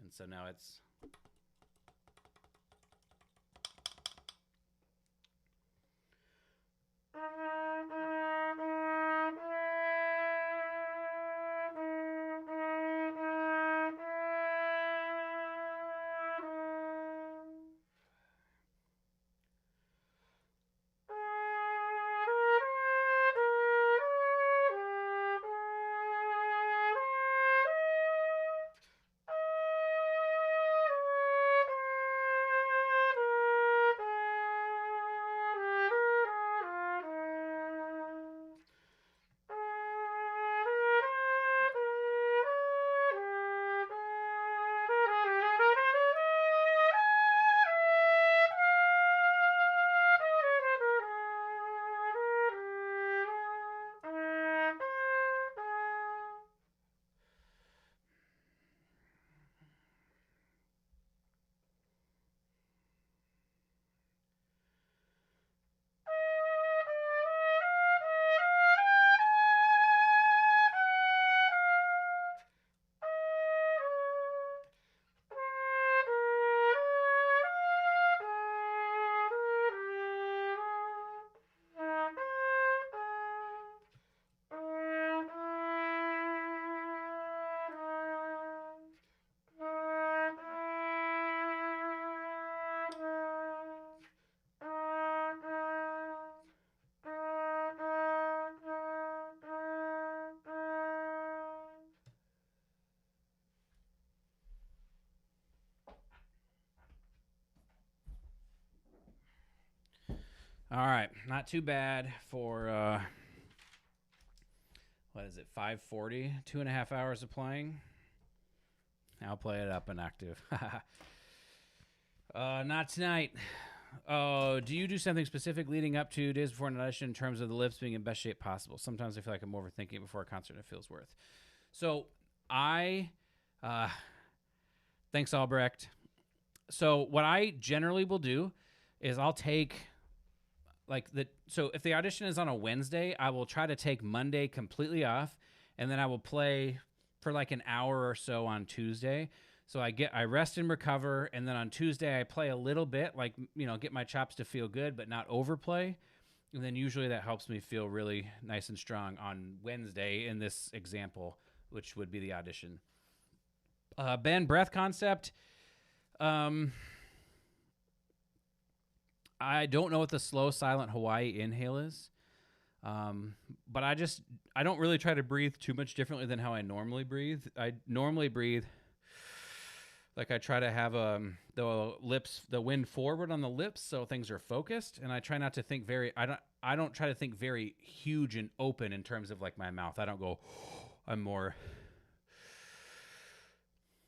And so now it's... All right, not too bad for, what is it, 5:40? 2.5 hours of playing. I'll play it up an octave. Not tonight. Do you do something specific leading up to days before an audition in terms of the lips being in best shape possible? Sometimes I feel like I'm overthinking it before a concert and it feels worth. So thanks, Albrecht. So what I generally will do is I'll take... So if the audition is on a Wednesday, I will try to take Monday completely off, and then I will play for like an hour or so on Tuesday. So I rest and recover, and then on Tuesday I play a little bit, like, get my chops to feel good, but not overplay. And then usually that helps me feel really nice and strong on Wednesday in this example, which would be the audition. Ben, breath concept. I don't know what the slow, silent Hawaii inhale is, but I don't really try to breathe too much differently than how I normally breathe. I normally breathe like I try to have the wind forward on the lips so things are focused, and I try not to think I don't try to think very huge and open in terms of like my mouth. I don't go, I'm more,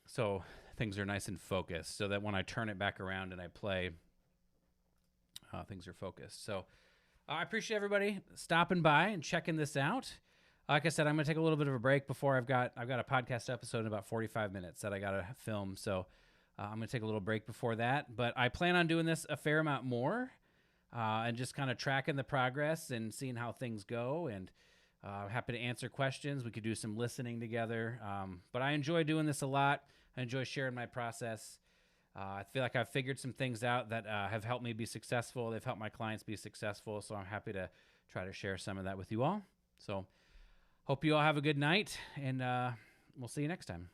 so things are nice and focused so that when I turn it back around and I play, things are focused. So I appreciate everybody stopping by and checking this out. Like I said, I'm going to take a little bit of a break before I've got a podcast episode in about 45 minutes that I got to film. So I'm going to take a little break before that. But I plan on doing this a fair amount more and just kind of tracking the progress and seeing how things go. And happy to answer questions. We could do some listening together. But I enjoy doing this a lot. I enjoy sharing my process. I feel like I've figured some things out that have helped me be successful. They've helped my clients be successful. So I'm happy to try to share some of that with you all. So hope you all have a good night, and we'll see you next time.